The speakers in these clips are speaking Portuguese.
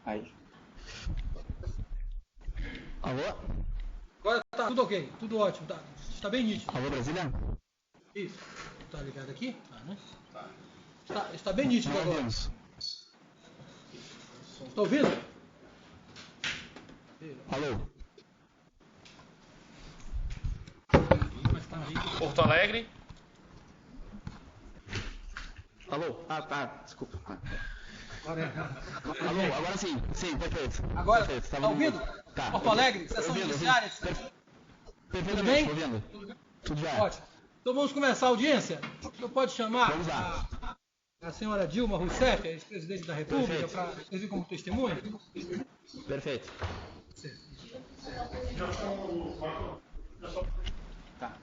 Aí. Alô? Agora tá tudo ok, tudo ótimo, tá, está bem nítido. Alô, Brasília? Isso. Tá ligado aqui? Tá, né? Está bem nítido Não agora. ouvimos. Está ouvindo? Alô? Porto Alegre. Alô? Tá, desculpa. Agora é. Alô, agora sim, perfeito. Agora, Perfeito. tá ouvindo? Tá. Porto Alegre, sessão judiciária. Tudo bem? Tô ouvindo. Tudo já. Ótimo. Então vamos começar a audiência? Você pode chamar Vamos lá. a senhora Dilma Rousseff, ex-presidente da República, para servir como testemunha? Perfeito. Tá.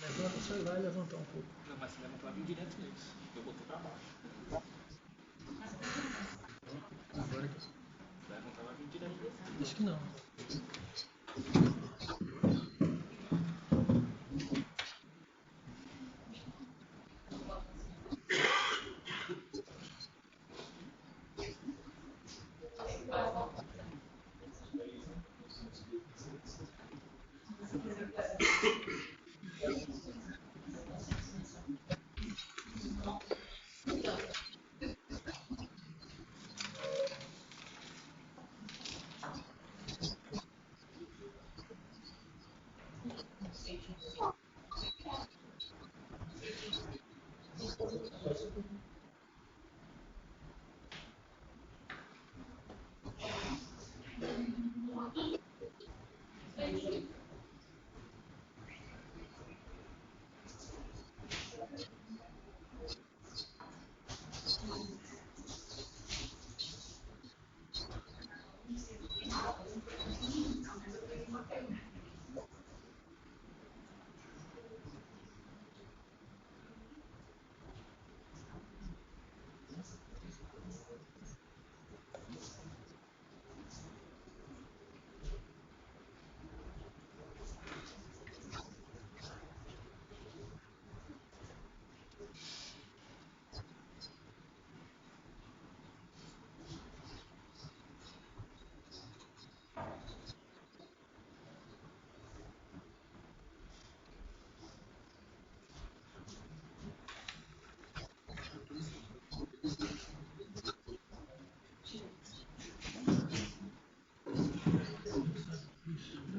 Levanta o celular e levantar um pouco. Não, mas se levantar vai vir direto neles. Eu botei pra baixo. Agora que Se levantar vai vir direto neles. acho que não.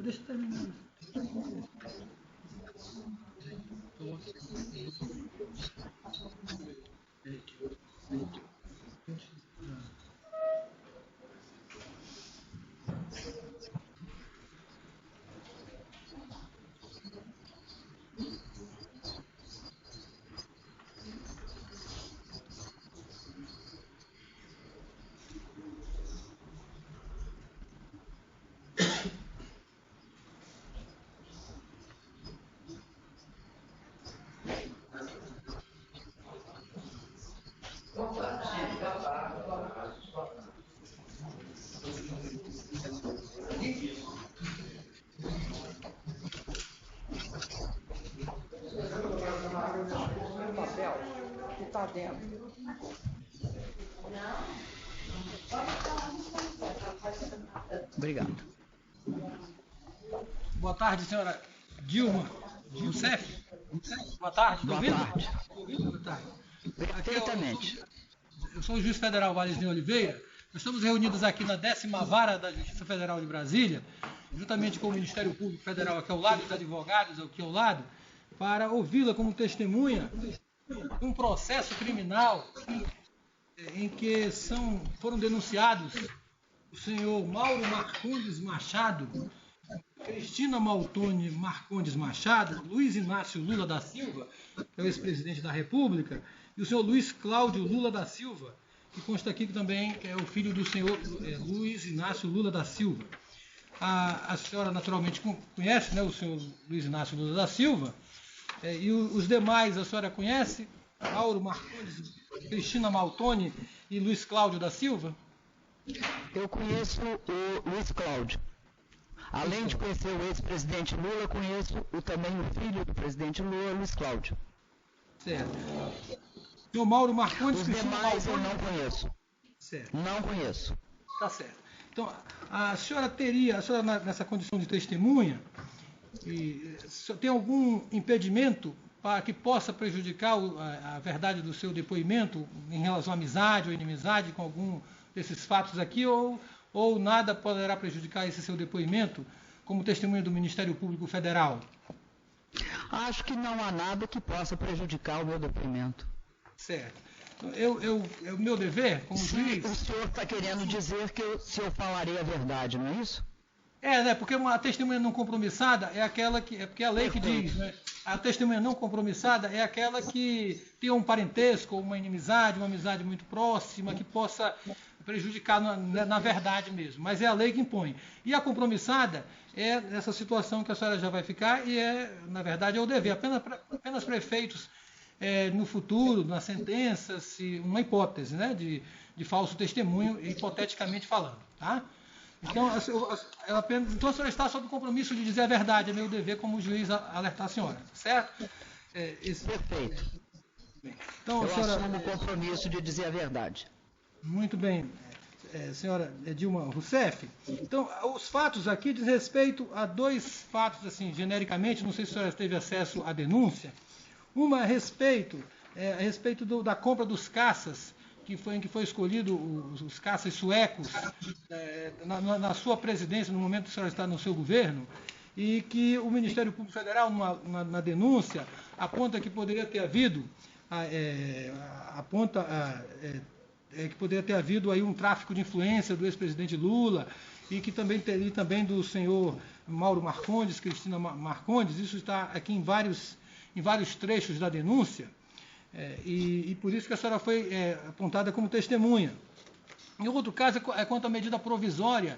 Deixa eu terminar. lá dentro. Obrigado. Boa tarde, senhora Dilma Rousseff. Boa tarde, Boa ouvindo? tarde. Boa tarde. Perfeitamente. Eu sou o juiz federal Valezinho Oliveira. Nós estamos reunidos aqui na 10ª Vara da Justiça Federal de Brasília, juntamente com o Ministério Público Federal aqui ao lado, os advogados aqui ao lado, para ouvi-la como testemunha de um processo criminal em que foram denunciados o senhor Mauro Marcondes Machado, Cristina Maltoni Marcondes Machado, Luiz Inácio Lula da Silva, que é o ex-presidente da República, e o senhor Luiz Cláudio Lula da Silva, que consta aqui que também é o filho do senhor Luiz Inácio Lula da Silva. A senhora naturalmente conhece, né, o senhor Luiz Inácio Lula da Silva, e os demais a senhora conhece? Mauro Marcondes, Cristina Maltoni e Luiz Cláudio da Silva? Eu conheço o Luiz Cláudio. Além de conhecer o ex-presidente Lula, conheço também o filho do presidente Lula, Luiz Cláudio. Certo. O Mauro Marcondes, Os Cristina demais eu Maltoni... não conheço. Certo. Não conheço. Tá certo. Então, a senhora nessa condição de testemunha, tem algum impedimento para que possa prejudicar a verdade do seu depoimento em relação à amizade ou inimizade com algum desses fatos aqui, ou nada poderá prejudicar esse seu depoimento como testemunha do Ministério Público Federal? Acho que não há nada que possa prejudicar o meu depoimento. Certo. É o meu dever, como juiz... O senhor está querendo dizer que se eu falarei a verdade, não é isso? Né? Porque uma testemunha não compromissada é aquela que... É porque a lei que diz, né? A testemunha não compromissada é aquela que tem um parentesco, uma inimizade, uma amizade muito próxima, que possa prejudicar na verdade mesmo. Mas é a lei que impõe. E se é essa situação que a senhora já vai ficar e na verdade, é o dever. Apenas prefeitos, no futuro, na sentença, uma hipótese, né, de falso testemunho, hipoteticamente falando. Tá? Então, a senhora está sob o compromisso de dizer a verdade. É meu dever como juiz alertar a senhora. Certo? Perfeito. Bem, então, eu assumo o compromisso de dizer a verdade. Muito bem, senhora Dilma Rousseff. Então, os fatos aqui diz respeito a dois fatos, assim, genericamente, não sei se a senhora teve acesso à denúncia. Uma a respeito da compra dos caças, em que foi escolhido os caças suecos na sua presidência, no momento que a senhora está no seu governo, e que o Ministério Público Federal, na denúncia, aponta que poderia ter havido que poderia ter havido aí um tráfico de influência do ex-presidente Lula e que também do senhor Mauro Marcondes, Cristina Marcondes. Isso está aqui em vários trechos da denúncia e por isso que a senhora foi apontada como testemunha. Em outro caso é quanto à medida provisória,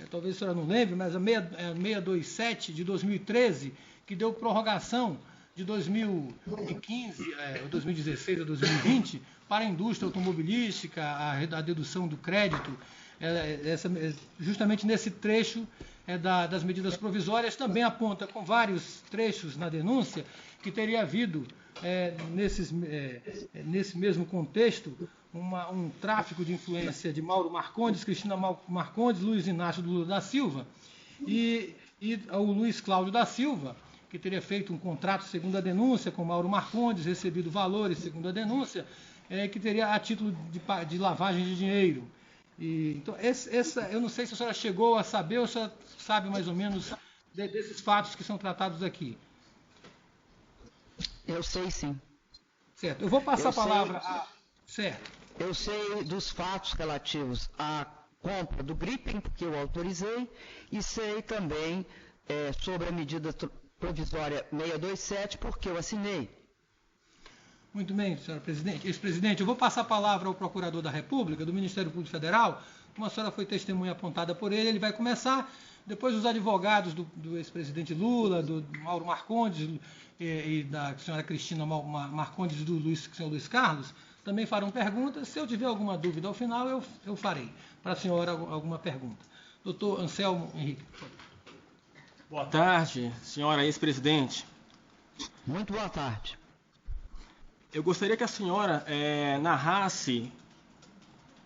talvez a senhora não lembre, mas a 627 de 2013, que deu prorrogação de 2015, 2016 a 2020, para a indústria automobilística, a dedução do crédito, justamente nesse trecho das medidas provisórias, também aponta com vários trechos na denúncia que teria havido, nesse mesmo contexto, um tráfico de influência de Mauro Marcondes, Cristina Marcondes, Luiz Inácio Lula da Silva e o Luiz Cláudio da Silva, que teria feito um contrato segundo a denúncia com Mauro Marcondes, recebido valores segundo a denúncia, que teria a título de lavagem de dinheiro. Então, eu não sei se a senhora chegou a saber ou se a senhora sabe mais ou menos desses fatos que são tratados aqui. Eu sei sim. Certo. Eu vou passar a palavra Certo. Eu sei dos fatos relativos à compra do Gripen, porque eu autorizei, e sei também sobre a medida provisória 627, porque eu assinei. Muito bem, senhora presidente. Ex-presidente, eu vou passar a palavra ao procurador da República, do Ministério Público Federal. Como a senhora foi testemunha apontada por ele vai começar. Depois os advogados do ex-presidente Lula, do Mauro Marcondes e da senhora Cristina Marcondes e do senhor Luiz Carlos também farão perguntas. Se eu tiver alguma dúvida ao final, eu farei para a senhora alguma pergunta. Doutor Anselmo Henrique, por favor. Boa tarde, senhora ex-presidente. Muito boa tarde. Eu gostaria que a senhora narrasse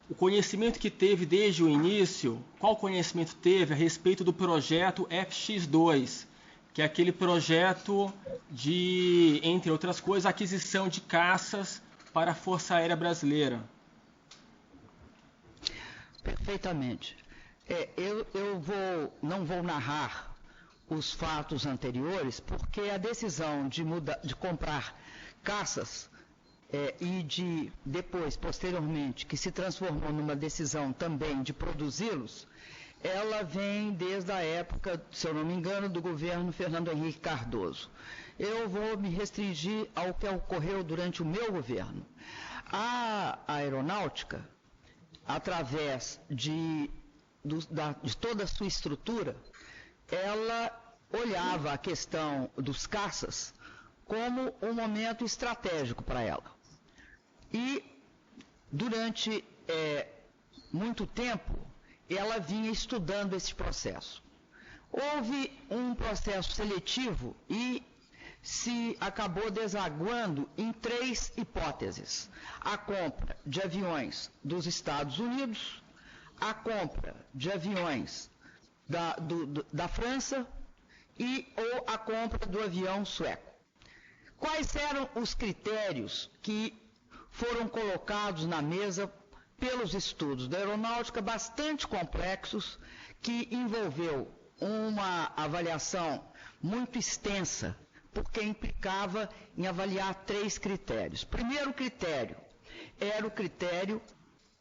o conhecimento que teve desde o início, qual conhecimento teve a respeito do projeto FX2, que é aquele projeto de, entre outras coisas, aquisição de caças para a Força Aérea Brasileira. Perfeitamente. Não vou narrar os fatos anteriores, porque a decisão de comprar caças e de depois, posteriormente, que se transformou numa decisão também de produzi-los, ela vem desde a época, se eu não me engano, do governo Fernando Henrique Cardoso. Eu vou me restringir ao que ocorreu durante o meu governo. A aeronáutica, através de toda a sua estrutura, ela olhava a questão dos caças como um momento estratégico para ela. E, durante muito tempo, ela vinha estudando esse processo. Houve um processo seletivo e se acabou desaguando em 3 hipóteses: a compra de aviões dos Estados Unidos, a compra de aviões da França ou a compra do avião sueco. Quais eram os critérios que foram colocados na mesa pelos estudos da aeronáutica, bastante complexos, que envolveu uma avaliação muito extensa, porque implicava em avaliar 3 critérios. Primeiro critério era o critério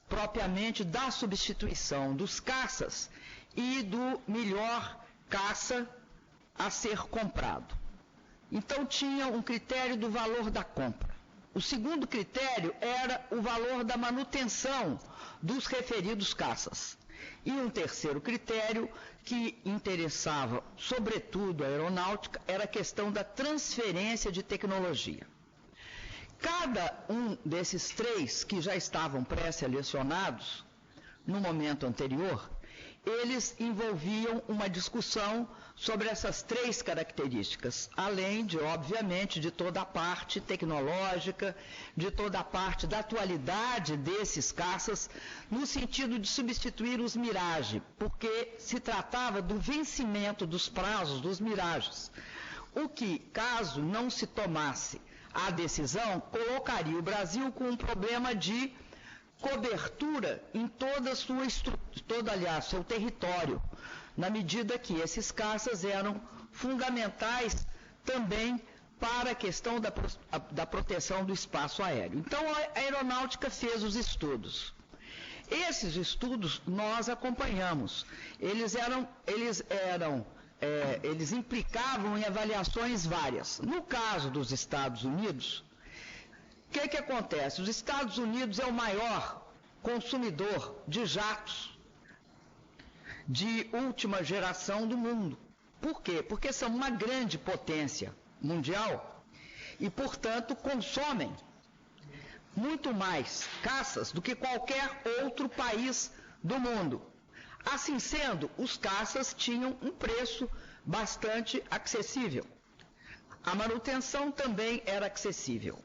propriamente da substituição dos caças e do melhor caça a ser comprado. Então tinha um critério do valor da compra. O segundo critério era o valor da manutenção dos referidos caças. E um terceiro critério que interessava, sobretudo, a aeronáutica, era a questão da transferência de tecnologia. Cada um desses 3 que já estavam pré-selecionados, no momento anterior, eles envolviam uma discussão sobre essas 3 características, além de, obviamente, de toda a parte tecnológica, de toda a parte da atualidade desses caças, no sentido de substituir os Mirage, porque se tratava do vencimento dos prazos dos Mirages, o que, caso não se tomasse a decisão, colocaria o Brasil com um problema de cobertura em toda a sua seu território, na medida que esses caças eram fundamentais também para a questão da proteção do espaço aéreo. Então, a aeronáutica fez os estudos. Esses estudos nós acompanhamos. Eles implicavam em avaliações várias. No caso dos Estados Unidos, o que acontece? Os Estados Unidos é o maior consumidor de jatos de última geração do mundo. Por quê? Porque são uma grande potência mundial e, portanto, consomem muito mais caças do que qualquer outro país do mundo. Assim sendo, os caças tinham um preço bastante acessível. A manutenção também era acessível.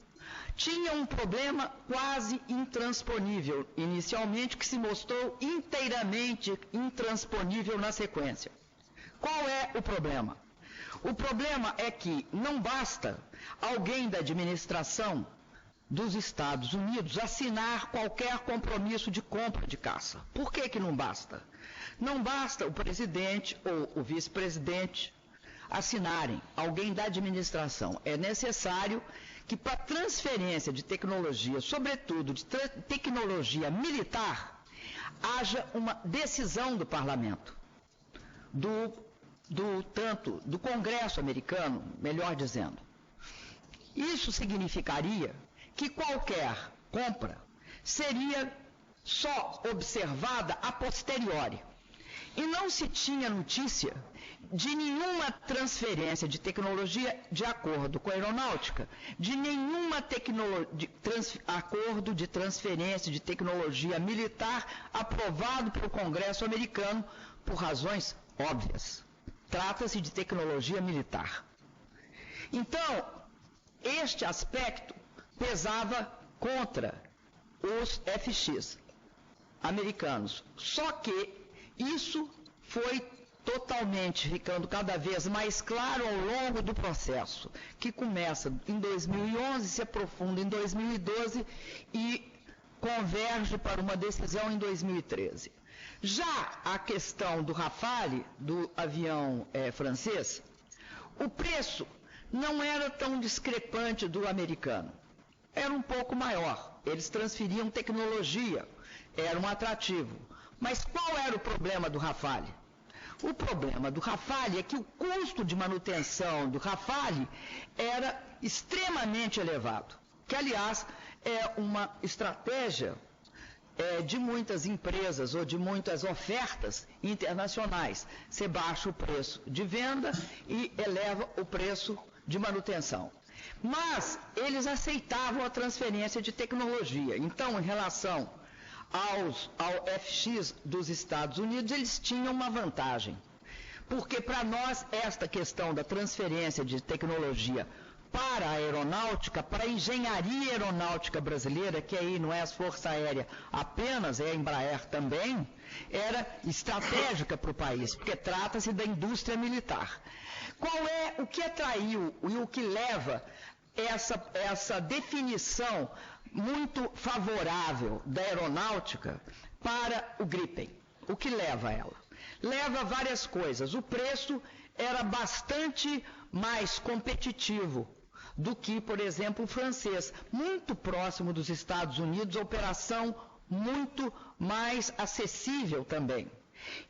Tinha um problema quase intransponível inicialmente, que se mostrou inteiramente intransponível na sequência. Qual é o problema? O problema é que não basta alguém da administração dos Estados Unidos assinar qualquer compromisso de compra de caça. Por que não basta? Não basta o presidente ou o vice-presidente assinarem, alguém da administração. É necessário que, para transferência de tecnologia, sobretudo de tecnologia militar, haja uma decisão do parlamento, do Congresso americano, melhor dizendo. Isso significaria que qualquer compra seria só observada a posteriori. E não se tinha notícia de nenhuma transferência de tecnologia de acordo com a aeronáutica, de nenhuma acordo de transferência de tecnologia militar aprovado pelo Congresso americano por razões óbvias. Trata-se de tecnologia militar. Então, este aspecto pesava contra os FX americanos. Só que isso foi totalmente ficando cada vez mais claro ao longo do processo, que começa em 2011, se aprofunda em 2012 e converge para uma decisão em 2013. Já a questão do Rafale, do avião francês, o preço não era tão discrepante do americano. Era um pouco maior. Eles transferiam tecnologia, era um atrativo. Mas qual era o problema do Rafale? O problema do Rafale é que o custo de manutenção do Rafale era extremamente elevado, que, aliás, é uma estratégia de muitas empresas ou de muitas ofertas internacionais. Você baixa o preço de venda e eleva o preço de manutenção. Mas eles aceitavam a transferência de tecnologia. Então, em relação ao FX dos Estados Unidos, eles tinham uma vantagem. Porque para nós, esta questão da transferência de tecnologia para a aeronáutica, para a engenharia aeronáutica brasileira, que aí não é a Força Aérea apenas, é a Embraer também, era estratégica para o país, porque trata-se da indústria militar. O que atraiu e o que leva essa definição muito favorável da aeronáutica para o Gripen? O que leva ela? Leva várias coisas. O preço era bastante mais competitivo do que, por exemplo, o francês. Muito próximo dos Estados Unidos, operação muito mais acessível também.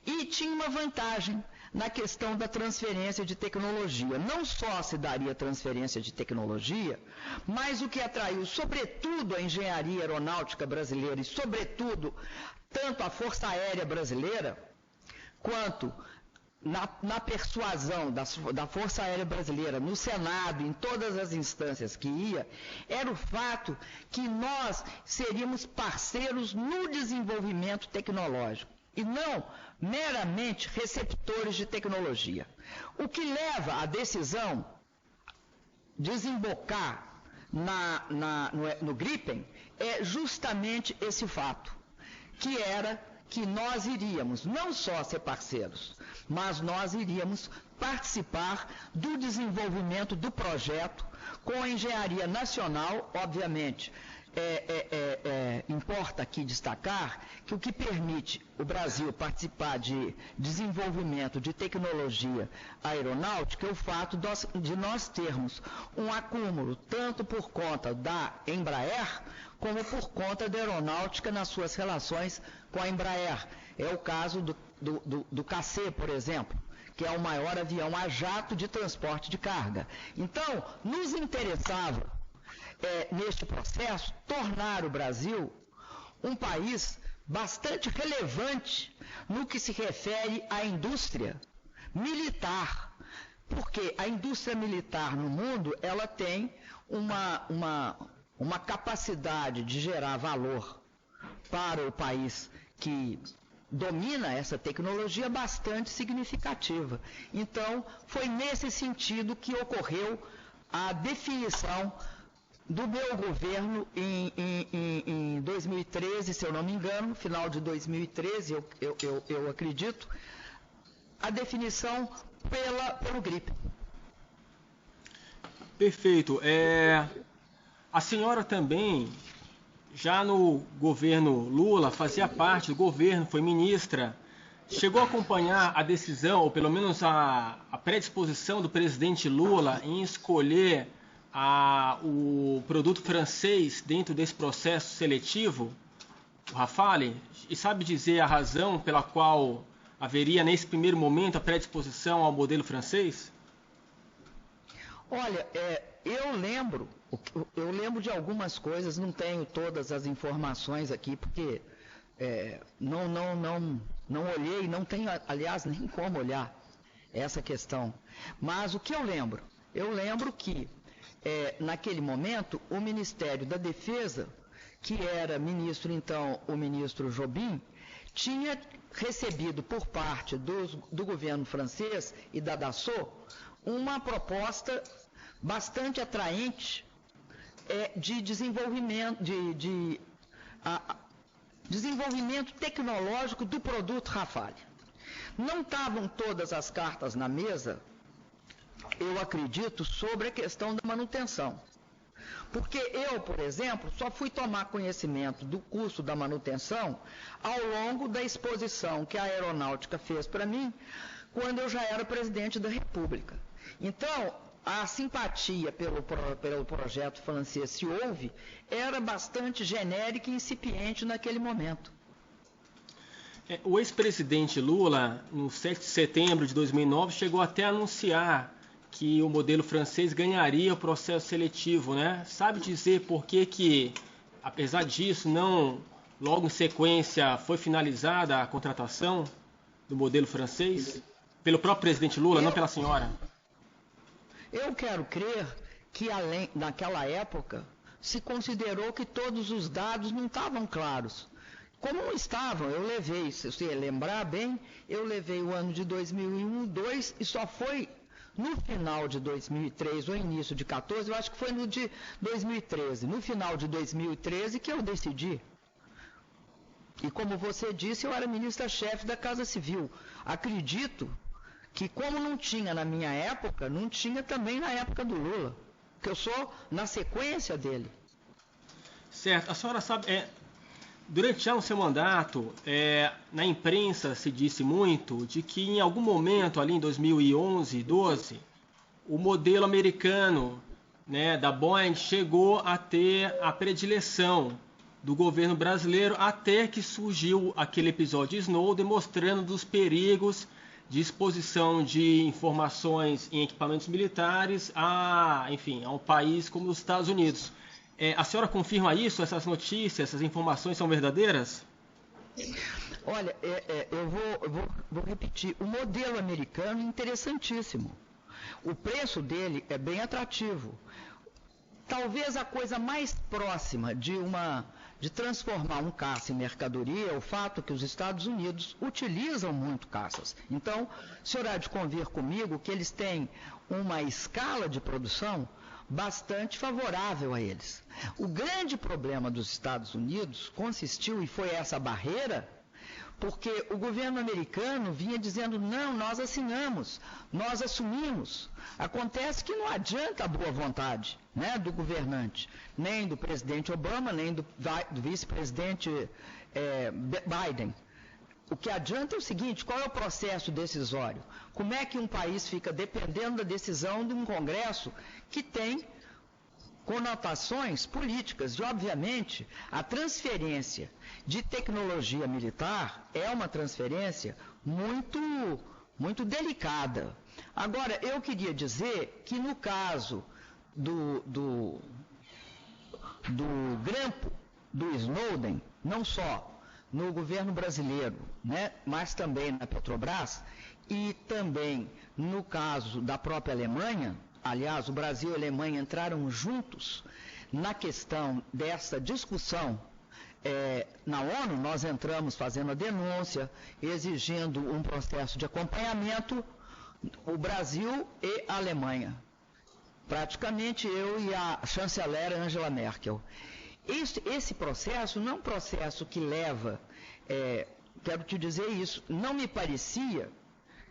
E tinha uma vantagem na questão da transferência de tecnologia. Não só se daria transferência de tecnologia, mas o que atraiu, sobretudo, a engenharia aeronáutica brasileira e, sobretudo, tanto a Força Aérea Brasileira, quanto na persuasão da Força Aérea Brasileira, no Senado, em todas as instâncias que ia, era o fato que nós seríamos parceiros no desenvolvimento tecnológico e não meramente receptores de tecnologia. O que leva a decisão desembocar no Gripen é justamente esse fato, que era que nós iríamos não só ser parceiros, mas nós iríamos participar do desenvolvimento do projeto com a engenharia nacional. Obviamente, importa aqui destacar que o que permite o Brasil participar de desenvolvimento de tecnologia aeronáutica é o fato de nós termos um acúmulo, tanto por conta da Embraer, como por conta da aeronáutica nas suas relações com a Embraer. É o caso do KC, por exemplo, que é o maior avião a jato de transporte de carga. Então, nos interessava, neste processo, tornar o Brasil um país bastante relevante no que se refere à indústria militar. Porque a indústria militar no mundo, ela tem uma capacidade de gerar valor para o país que domina essa tecnologia bastante significativa. Então, foi nesse sentido que ocorreu a definição do meu governo em 2013, se eu não me engano, final de 2013, eu acredito, a definição pelo Gripen. Perfeito. A senhora também, já no governo Lula, fazia parte do governo, foi ministra, chegou a acompanhar a decisão, ou pelo menos a predisposição do presidente Lula em escolher o produto francês dentro desse processo seletivo, o Rafale, e sabe dizer a razão pela qual haveria nesse primeiro momento a predisposição ao modelo francês? Olha, eu lembro de algumas coisas, não tenho todas as informações aqui, porque não olhei, não tenho, aliás, nem como olhar essa questão. Mas o que eu lembro que, naquele momento, o Ministério da Defesa, que era ministro, então, o ministro Jobim, tinha recebido por parte do governo francês e da Dassault uma proposta bastante atraente de desenvolvimento, desenvolvimento tecnológico do produto Rafale. Não estavam todas as cartas na mesa, eu acredito, sobre a questão da manutenção. Porque eu, por exemplo, só fui tomar conhecimento do custo da manutenção ao longo da exposição que a Aeronáutica fez para mim, quando eu já era presidente da República. Então, a simpatia pelo projeto francês, se houve, era bastante genérica e incipiente naquele momento. O ex-presidente Lula, no 7 de setembro de 2009, chegou até a anunciar que o modelo francês ganharia o processo seletivo, né? Sabe dizer por que, apesar disso, não logo em sequência foi finalizada a contratação do modelo francês? Pelo próprio presidente Lula, não pela senhora? Eu quero crer que, naquela época, se considerou que todos os dados não estavam claros. Como não estavam, eu levei, se você lembrar bem, eu levei o ano de 2001, 2002 e só foi no final de 2003 ou início de 2014, eu acho que foi no de 2013, no final de 2013 que eu decidi. E como você disse, eu era ministra-chefe da Casa Civil. Acredito que como não tinha na minha época, não tinha também na época do Lula, que eu sou na sequência dele. Certo. A senhora sabe, durante já o seu mandato, na imprensa se disse muito de que em algum momento, ali em 2011, 12, o modelo americano, né, da Boeing chegou a ter a predileção do governo brasileiro, até que surgiu aquele episódio de Snowden mostrando dos perigos de exposição de informações em equipamentos militares a um país como os Estados Unidos. A senhora confirma isso? Essas notícias, essas informações são verdadeiras? Olha, eu vou repetir. O modelo americano é interessantíssimo. O preço dele é bem atrativo. Talvez a coisa mais próxima de transformar um caça em mercadoria é o fato que os Estados Unidos utilizam muito caças. Então, o senhor há de convir comigo que eles têm uma escala de produção bastante favorável a eles. O grande problema dos Estados Unidos consistiu, e foi essa barreira, porque o governo americano vinha dizendo, não, nós assinamos, nós assumimos. Acontece que não adianta a boa vontade, né, do governante, nem do presidente Obama, nem do vice-presidente Biden. O que adianta é o seguinte, qual é o processo decisório? Como é que um país fica dependendo da decisão de um Congresso que tem conotações políticas? E, obviamente, a transferência de tecnologia militar é uma transferência muito delicada. Agora, eu queria dizer que no caso do grampo do Snowden, não só no governo brasileiro, né, mas também na Petrobras e também no caso da própria Alemanha, aliás, o Brasil e a Alemanha entraram juntos na questão dessa discussão na ONU. Nós entramos fazendo a denúncia, exigindo um processo de acompanhamento, o Brasil e a Alemanha. Praticamente eu e a chanceler Angela Merkel. Esse processo não é um processo que leva, quero te dizer isso, não me parecia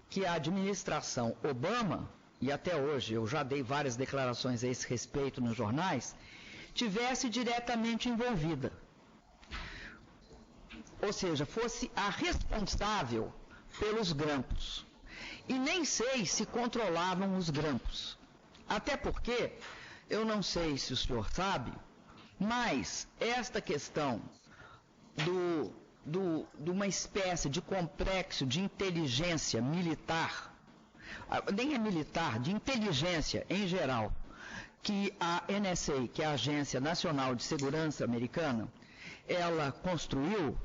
que a administração Obama, e até hoje eu já dei várias declarações a esse respeito nos jornais, tivesse diretamente envolvida. Ou seja, fosse a responsável pelos grampos. E nem sei se controlavam os grampos. Até porque, eu não sei se o senhor sabe, mas esta questão de uma espécie de complexo de inteligência militar, nem é militar, de inteligência em geral, que a NSA, que é a Agência Nacional de Segurança Americana, ela construiu,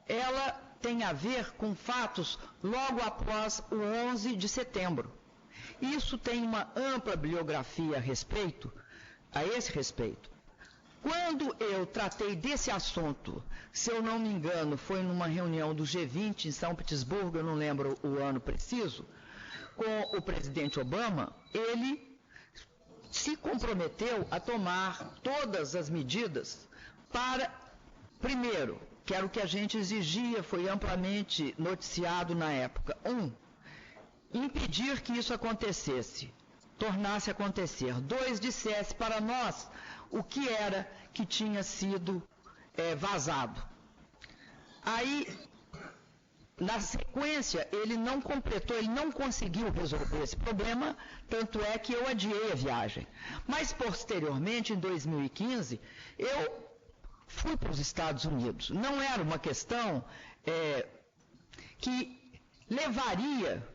ela tem a ver com fatos logo após o 11 de setembro. Isso tem uma ampla bibliografia a esse respeito. Quando eu tratei desse assunto, se eu não me engano, foi numa reunião do G20 em São Petersburgo, eu não lembro o ano preciso, com o presidente Obama, ele se comprometeu a tomar todas as medidas para, primeiro, que era o que a gente exigia, foi amplamente noticiado na época, impedir que isso acontecesse, tornasse a acontecer. 2, dissesse para nós o que era que tinha sido vazado. Aí, na sequência, ele não completou, ele não conseguiu resolver esse problema, tanto é que eu adiei a viagem. Mas, posteriormente, em 2015, eu fui para os Estados Unidos. Não era uma questão que levaria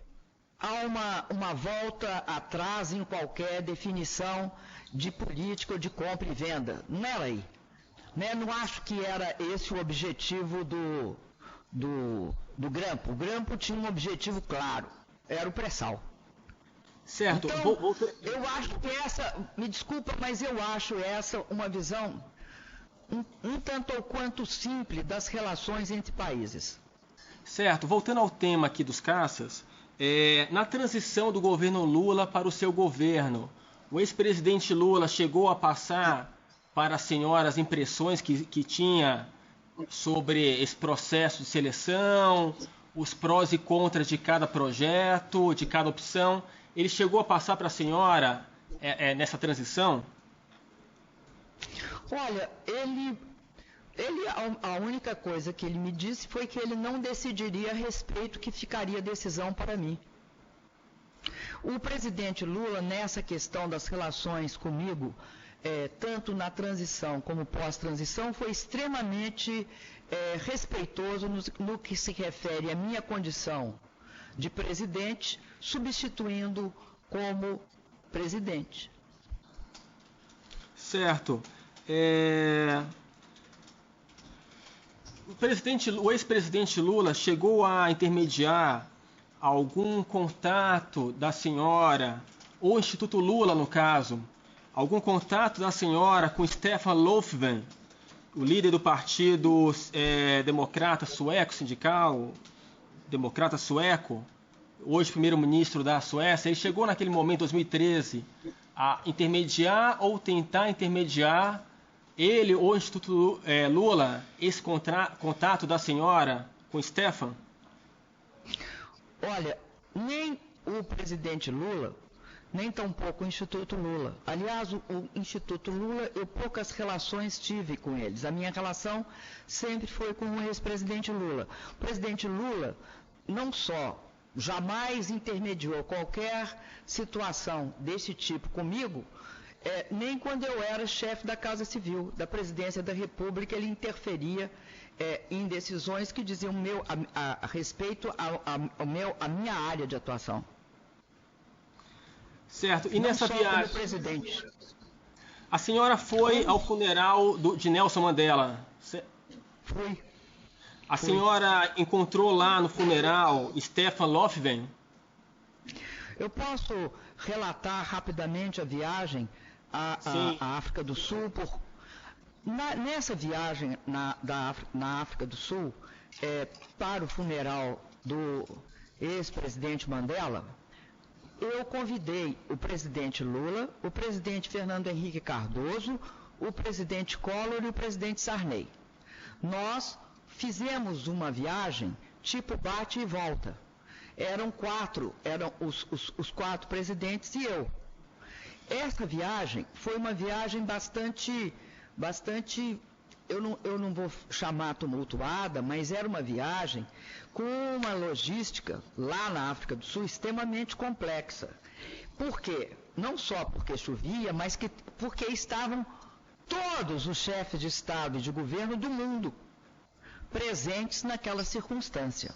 a uma volta atrás em qualquer definição de política ou de compra e venda. Não era aí. Né? Não acho que era esse o objetivo do Grampo. O Grampo tinha um objetivo claro, era o pré-sal. Certo. Então, eu acho que me desculpa, mas eu acho essa uma visão um tanto ou quanto simples das relações entre países. Certo. Voltando ao tema aqui dos caças, na transição do governo Lula para o seu governo, o ex-presidente Lula chegou a passar para a senhora as impressões que tinha sobre esse processo de seleção, os prós e contras de cada projeto, de cada opção. Ele chegou a passar para a senhora nessa transição? Olha, a única coisa que ele me disse foi que ele não decidiria a respeito, que ficaria a decisão para mim. O presidente Lula, nessa questão das relações comigo, tanto na transição como pós-transição, foi extremamente respeitoso no que se refere à minha condição de presidente, substituindo como presidente. Certo. O ex-presidente Lula chegou a intermediar algum contato da senhora, ou o Instituto Lula, no caso, algum contato da senhora com Stefan Löfven, o líder do partido democrata sueco, sindical, democrata sueco, hoje primeiro-ministro da Suécia? Ele chegou naquele momento, 2013, a intermediar ou tentar intermediar, ele ou o Instituto Lula, esse contato da senhora com Stefan? Olha, nem o presidente Lula, nem tampouco o Instituto Lula. Aliás, o Instituto Lula, eu poucas relações tive com eles. A minha relação sempre foi com o ex-presidente Lula. O presidente Lula não só jamais intermediou qualquer situação desse tipo comigo, nem quando eu era chefe da Casa Civil, da Presidência da República, ele interferia em decisões que diziam a respeito à minha área de atuação. Certo. E não nessa só viagem, como presidente. A senhora foi ao funeral de Nelson Mandela? Fui. A senhora encontrou lá no funeral Stefan Löfven? Eu posso relatar rapidamente a viagem à África do Sul. Nessa viagem na África do Sul, para o funeral do ex-presidente Mandela, eu convidei o presidente Lula, o presidente Fernando Henrique Cardoso, o presidente Collor e o presidente Sarney. Nós fizemos uma viagem tipo bate e volta. Eram os 4 presidentes e eu. Essa viagem foi uma viagem bastante, eu não vou chamar tumultuada, mas era uma viagem com uma logística lá na África do Sul extremamente complexa. Por quê? Não só porque chovia, mas porque estavam todos os chefes de Estado e de governo do mundo presentes naquela circunstância.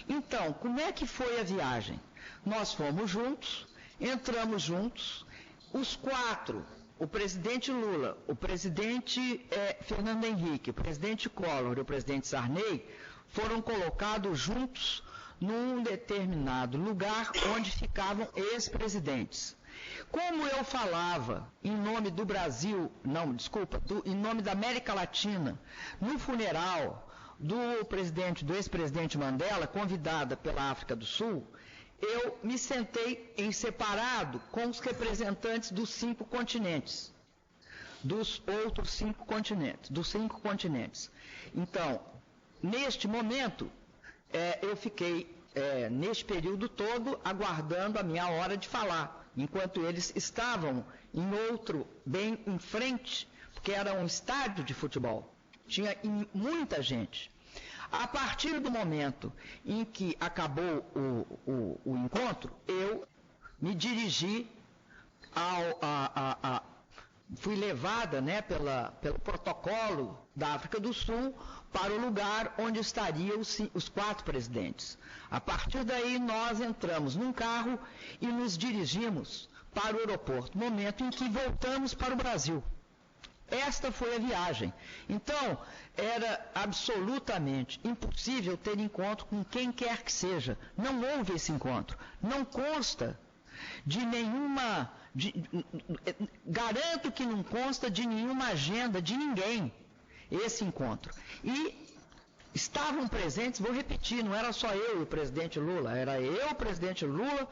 Então, como é que foi a viagem? Nós fomos juntos, entramos juntos, os 4, o presidente Lula, o presidente Fernando Henrique, o presidente Collor e o presidente Sarney, foram colocados juntos num determinado lugar onde ficavam ex-presidentes. Como eu falava em nome do Brasil, em nome da América Latina, no funeral do ex-presidente Mandela, convidada pela África do Sul, eu me sentei em separado com os representantes dos 5 continentes, dos outros 5 continentes, dos 5 continentes. Então, neste momento, eu fiquei, neste período todo, aguardando a minha hora de falar, enquanto eles estavam em outro, bem em frente, porque era um estádio de futebol, tinha muita gente. A partir do momento em que acabou o encontro, eu me dirigi fui levada, né, pelo protocolo da África do Sul para o lugar onde estariam os 4 presidentes. A partir daí, nós entramos num carro e nos dirigimos para o aeroporto, momento em que voltamos para o Brasil. Esta foi a viagem. Então, era absolutamente impossível ter encontro com quem quer que seja. Não houve esse encontro. Não consta de nenhuma... garanto que não consta de nenhuma agenda de ninguém esse encontro. E estavam presentes, vou repetir, não era só eu e o presidente Lula, era eu, o presidente Lula,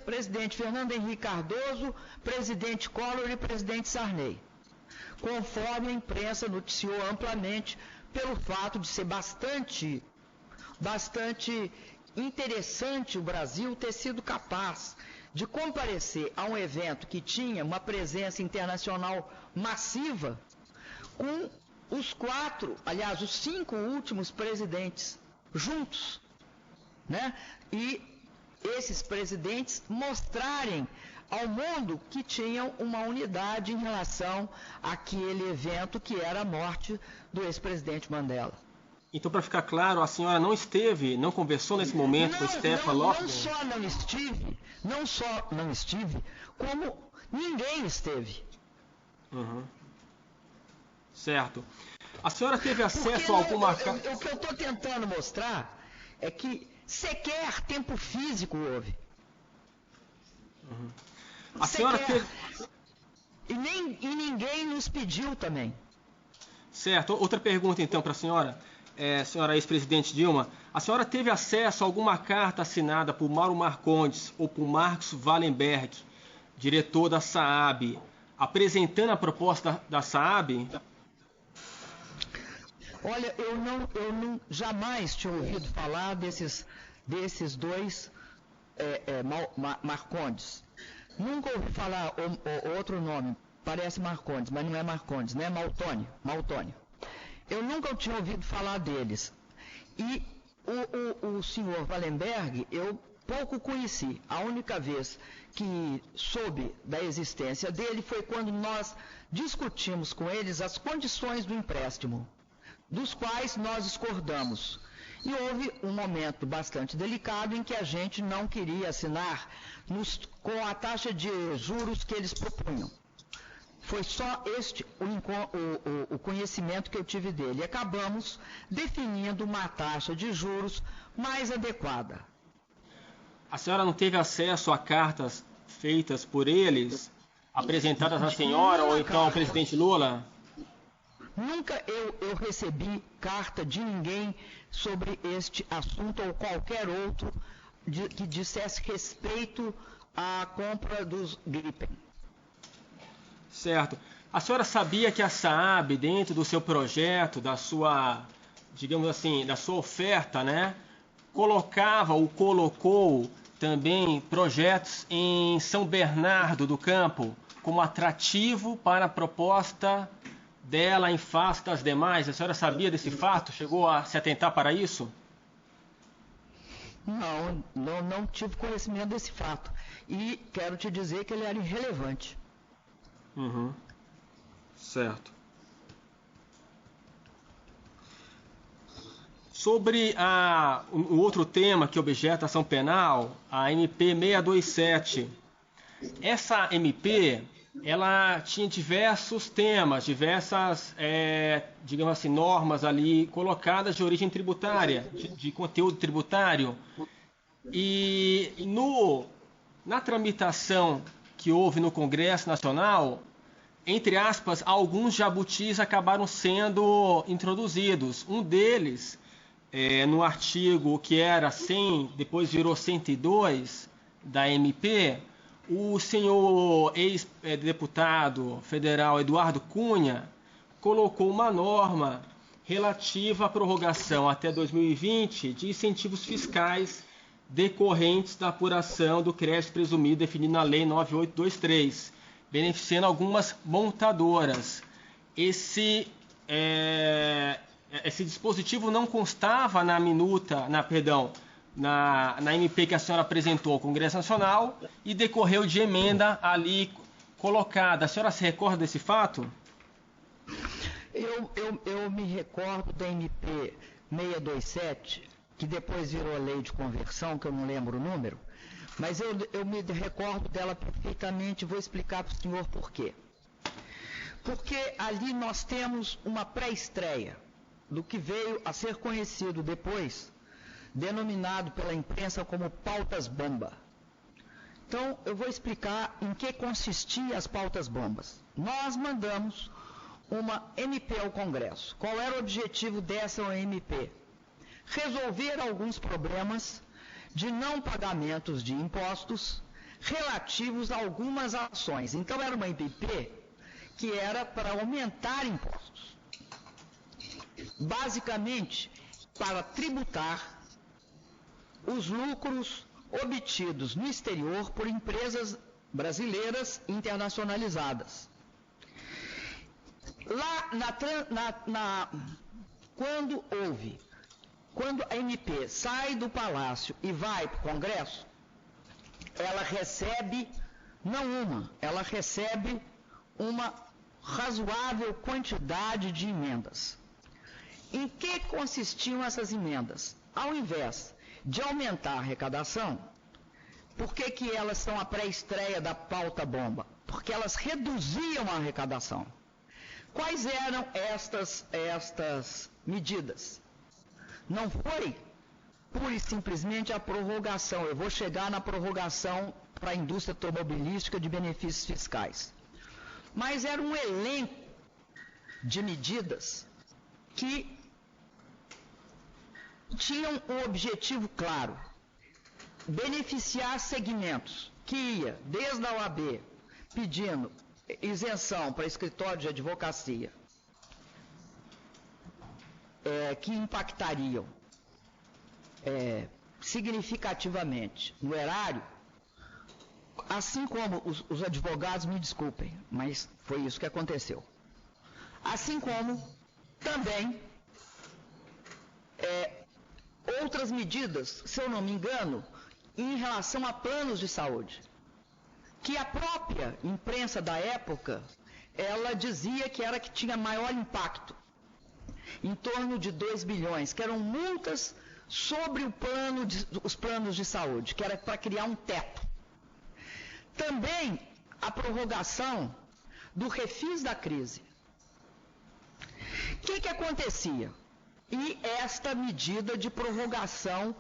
presidente Fernando Henrique Cardoso, presidente Collor e presidente Sarney. Conforme a imprensa noticiou amplamente, pelo fato de ser bastante interessante o Brasil ter sido capaz de comparecer a um evento que tinha uma presença internacional massiva com os 5 últimos presidentes juntos, né? E esses presidentes mostrarem ao mundo que tinham uma unidade em relação àquele evento que era a morte do ex-presidente Mandela. Então, para ficar claro, a senhora não conversou nesse momento com Stefan Lofgren? Não só não estive, como ninguém esteve. Uhum. Certo. A senhora teve acesso a alguma... O que eu estou tentando mostrar é que sequer tempo físico houve. Uhum. A senhora teve... E ninguém nos pediu também. Certo. Outra pergunta, então, para a senhora. Senhora ex-presidente Dilma, a senhora teve acesso a alguma carta assinada por Mauro Marcondes ou por Marcos Wallenberg, diretor da SAAB, apresentando a proposta da SAAB? Olha, eu não jamais tinha ouvido falar desses 2 Marcondes. Nunca ouvi falar outro nome, parece Marcondes, mas não é Marcondes, né? Maltônio. Eu nunca tinha ouvido falar deles. E o senhor Wallenberg, eu pouco conheci. A única vez que soube da existência dele foi quando nós discutimos com eles as condições do empréstimo, dos quais nós discordamos. E houve um momento bastante delicado em que a gente não queria assinar com a taxa de juros que eles propunham. Foi só o conhecimento que eu tive dele. E acabamos definindo uma taxa de juros mais adequada. A senhora não teve acesso a cartas feitas por eles, apresentadas à senhora ou então ao presidente Lula? Nunca eu recebi carta de ninguém sobre este assunto ou qualquer outro que dissesse respeito à compra dos Gripen. Certo. A senhora sabia que a SAAB, dentro do seu projeto, da sua, digamos assim, da sua oferta, né, colocou também projetos em São Bernardo do Campo como atrativo para a proposta dela em face das demais? A senhora sabia desse fato? Chegou a se atentar para isso? Não tive conhecimento desse fato. E quero te dizer que ele era irrelevante. Uhum. Certo. Sobre o outro tema que objeto a ação penal, a MP 627. Essa MP, ela tinha diversos temas, diversas, digamos assim, normas ali colocadas de origem tributária, de conteúdo tributário. E na tramitação que houve no Congresso Nacional, entre aspas, alguns jabutis acabaram sendo introduzidos. Um deles no artigo que era 100, depois virou 102 da MP, o senhor ex-deputado federal Eduardo Cunha colocou uma norma relativa à prorrogação até 2020 de incentivos fiscais decorrentes da apuração do crédito presumido definido na Lei 9823, beneficiando algumas montadoras. Esse dispositivo não constava na MP que a senhora apresentou ao Congresso Nacional e decorreu de emenda ali colocada. A senhora se recorda desse fato? Eu me recordo da MP 627, que depois virou lei de conversão, que eu não lembro o número, mas eu me recordo dela perfeitamente e vou explicar para o senhor por quê. Porque ali nós temos uma pré-estreia do que veio a ser conhecido depois, denominado pela imprensa como pautas-bomba. Então, eu vou explicar em que consistiam as pautas-bombas. Nós mandamos uma MP ao Congresso. Qual era o objetivo dessa MP? Resolver alguns problemas de não pagamentos de impostos relativos a algumas ações. Então, era uma MP que era para aumentar impostos. Basicamente, para tributar os lucros obtidos no exterior por empresas brasileiras internacionalizadas. Lá quando a MP sai do Palácio e vai para o Congresso, ela recebe, ela recebe uma razoável quantidade de emendas. Em que consistiam essas emendas? Ao invés de aumentar a arrecadação, por que elas são a pré-estreia da pauta-bomba? Porque elas reduziam a arrecadação. Quais eram estas medidas? Não foi pura e simplesmente a prorrogação. Eu vou chegar na prorrogação para a indústria automobilística de benefícios fiscais. Mas era um elenco de medidas que tinham um objetivo claro: beneficiar segmentos que ia desde a OAB pedindo isenção para escritório de advocacia, que impactariam significativamente no erário, assim como os advogados, me desculpem, mas foi isso que aconteceu. Assim como também outras medidas, se eu não me engano, em relação a planos de saúde, que a própria imprensa da época, ela dizia que era que tinha maior impacto, em torno de 2 bilhões, que eram multas sobre os planos de saúde, que era para criar um teto. Também a prorrogação do refis da crise. O que acontecia? E esta medida de prorrogação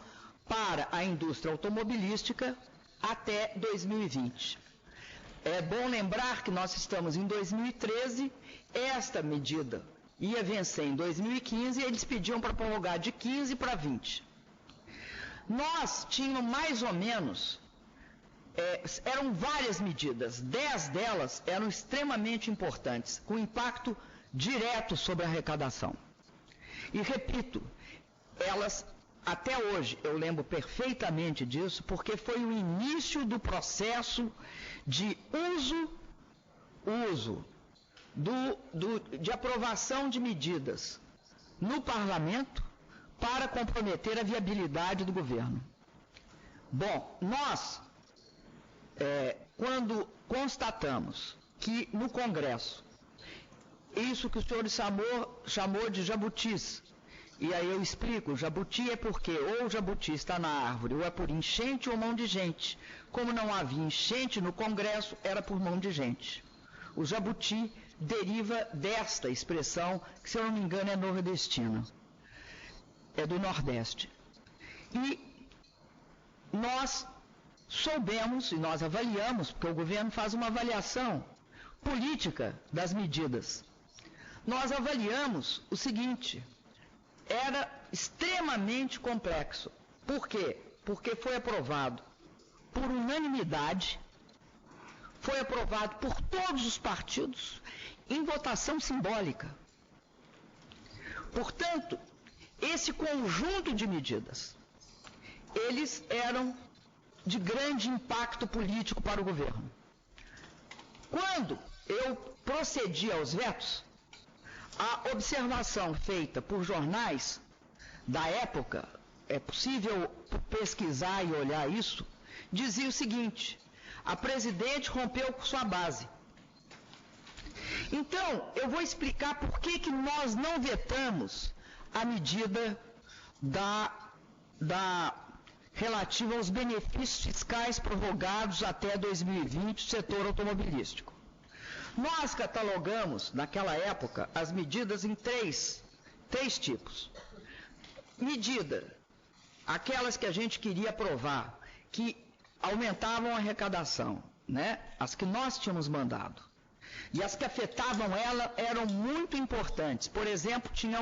para a indústria automobilística até 2020. É bom lembrar que nós estamos em 2013, esta medida ia vencer em 2015 e eles pediam para prorrogar de 15 para 20. Nós tínhamos mais ou menos, eram várias medidas, 10 delas eram extremamente importantes, com impacto direto sobre a arrecadação. E repito, elas, até hoje, eu lembro perfeitamente disso, porque foi o início do processo de uso de aprovação de medidas no parlamento para comprometer a viabilidade do governo. Bom, nós, quando constatamos que no Congresso, isso que o senhor chamou de jabutis, e aí eu explico, jabuti é porque ou o jabuti está na árvore, ou é por enchente ou mão de gente. Como não havia enchente no Congresso, era por mão de gente. O jabuti deriva desta expressão, que se eu não me engano é nordestina, é do Nordeste. E nós soubemos, e nós avaliamos, porque o governo faz uma avaliação política das medidas. Nós avaliamos o seguinte: era extremamente complexo. Por quê? Porque foi aprovado por unanimidade, foi aprovado por todos os partidos em votação simbólica. Portanto, esse conjunto de medidas, eles eram de grande impacto político para o governo. Quando eu procedi aos vetos, a observação feita por jornais da época, é possível pesquisar e olhar isso, dizia o seguinte: a presidente rompeu com sua base. Então, eu vou explicar por que nós não vetamos a medida relativa aos benefícios fiscais prorrogados até 2020 do setor automobilístico. Nós catalogamos, naquela época, as medidas em três tipos. Medida, aquelas que a gente queria aprovar, que aumentavam a arrecadação, né? As que nós tínhamos mandado. E as que afetavam ela eram muito importantes. Por exemplo, tinha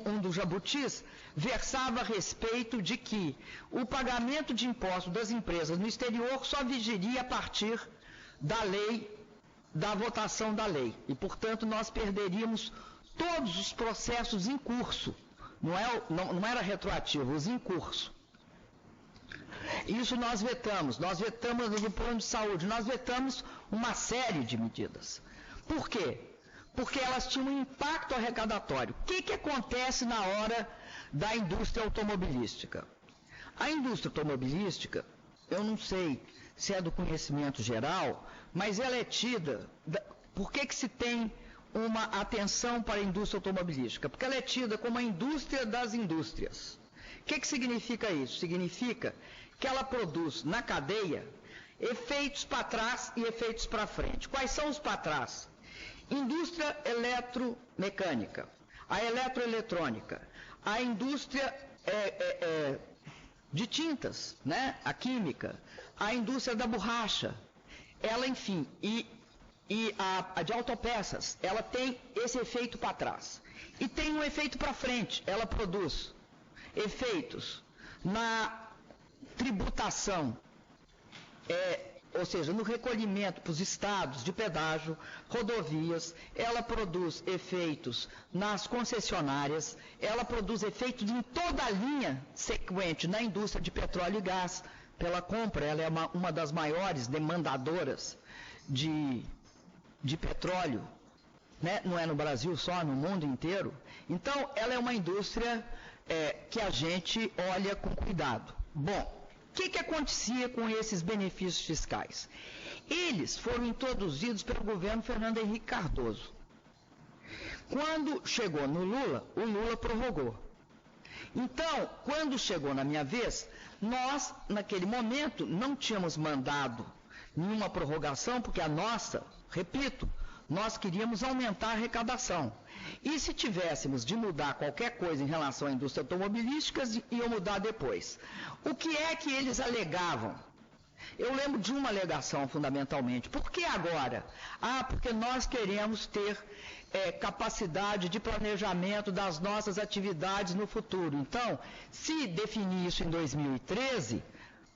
um dos jabutis, versava a respeito de que o pagamento de impostos das empresas no exterior só vigiria a partir da lei, da votação da lei. E, portanto, nós perderíamos todos os processos em curso. Não era retroativo, os em curso. Isso nós vetamos no plano de saúde, nós vetamos uma série de medidas. Por quê? Porque elas tinham um impacto arrecadatório. O que acontece na hora da indústria automobilística? A indústria automobilística, eu não sei se é do conhecimento geral, mas ela é tida... Por que se tem uma atenção para a indústria automobilística? Porque ela é tida como a indústria das indústrias. O que significa isso? Significa que ela produz na cadeia efeitos para trás e efeitos para frente. Quais são os para trás? Indústria eletromecânica, a eletroeletrônica, a indústria de tintas, né? A química, a indústria da borracha, ela, enfim, e a de autopeças, ela tem esse efeito para trás. E tem um efeito para frente, ela produz efeitos na tributação, ou seja, no recolhimento para os estados de pedágio, rodovias, ela produz efeitos nas concessionárias, ela produz efeitos em toda a linha sequente na indústria de petróleo e gás, pela compra, ela é uma das maiores demandadoras de petróleo, né? Não é no Brasil só, no mundo inteiro. Então, ela é uma indústria que a gente olha com cuidado. Bom, o que acontecia com esses benefícios fiscais? Eles foram introduzidos pelo governo Fernando Henrique Cardoso. Quando chegou no Lula, o Lula prorrogou. Então, quando chegou na minha vez, nós, naquele momento, não tínhamos mandado nenhuma prorrogação, porque a nossa, repito, nós queríamos aumentar a arrecadação. E se tivéssemos de mudar qualquer coisa em relação à indústria automobilística, iam mudar depois. O que é que eles alegavam? Eu lembro de uma alegação, fundamentalmente. Por que agora? Porque nós queremos ter capacidade de planejamento das nossas atividades no futuro. Então, se definir isso em 2013...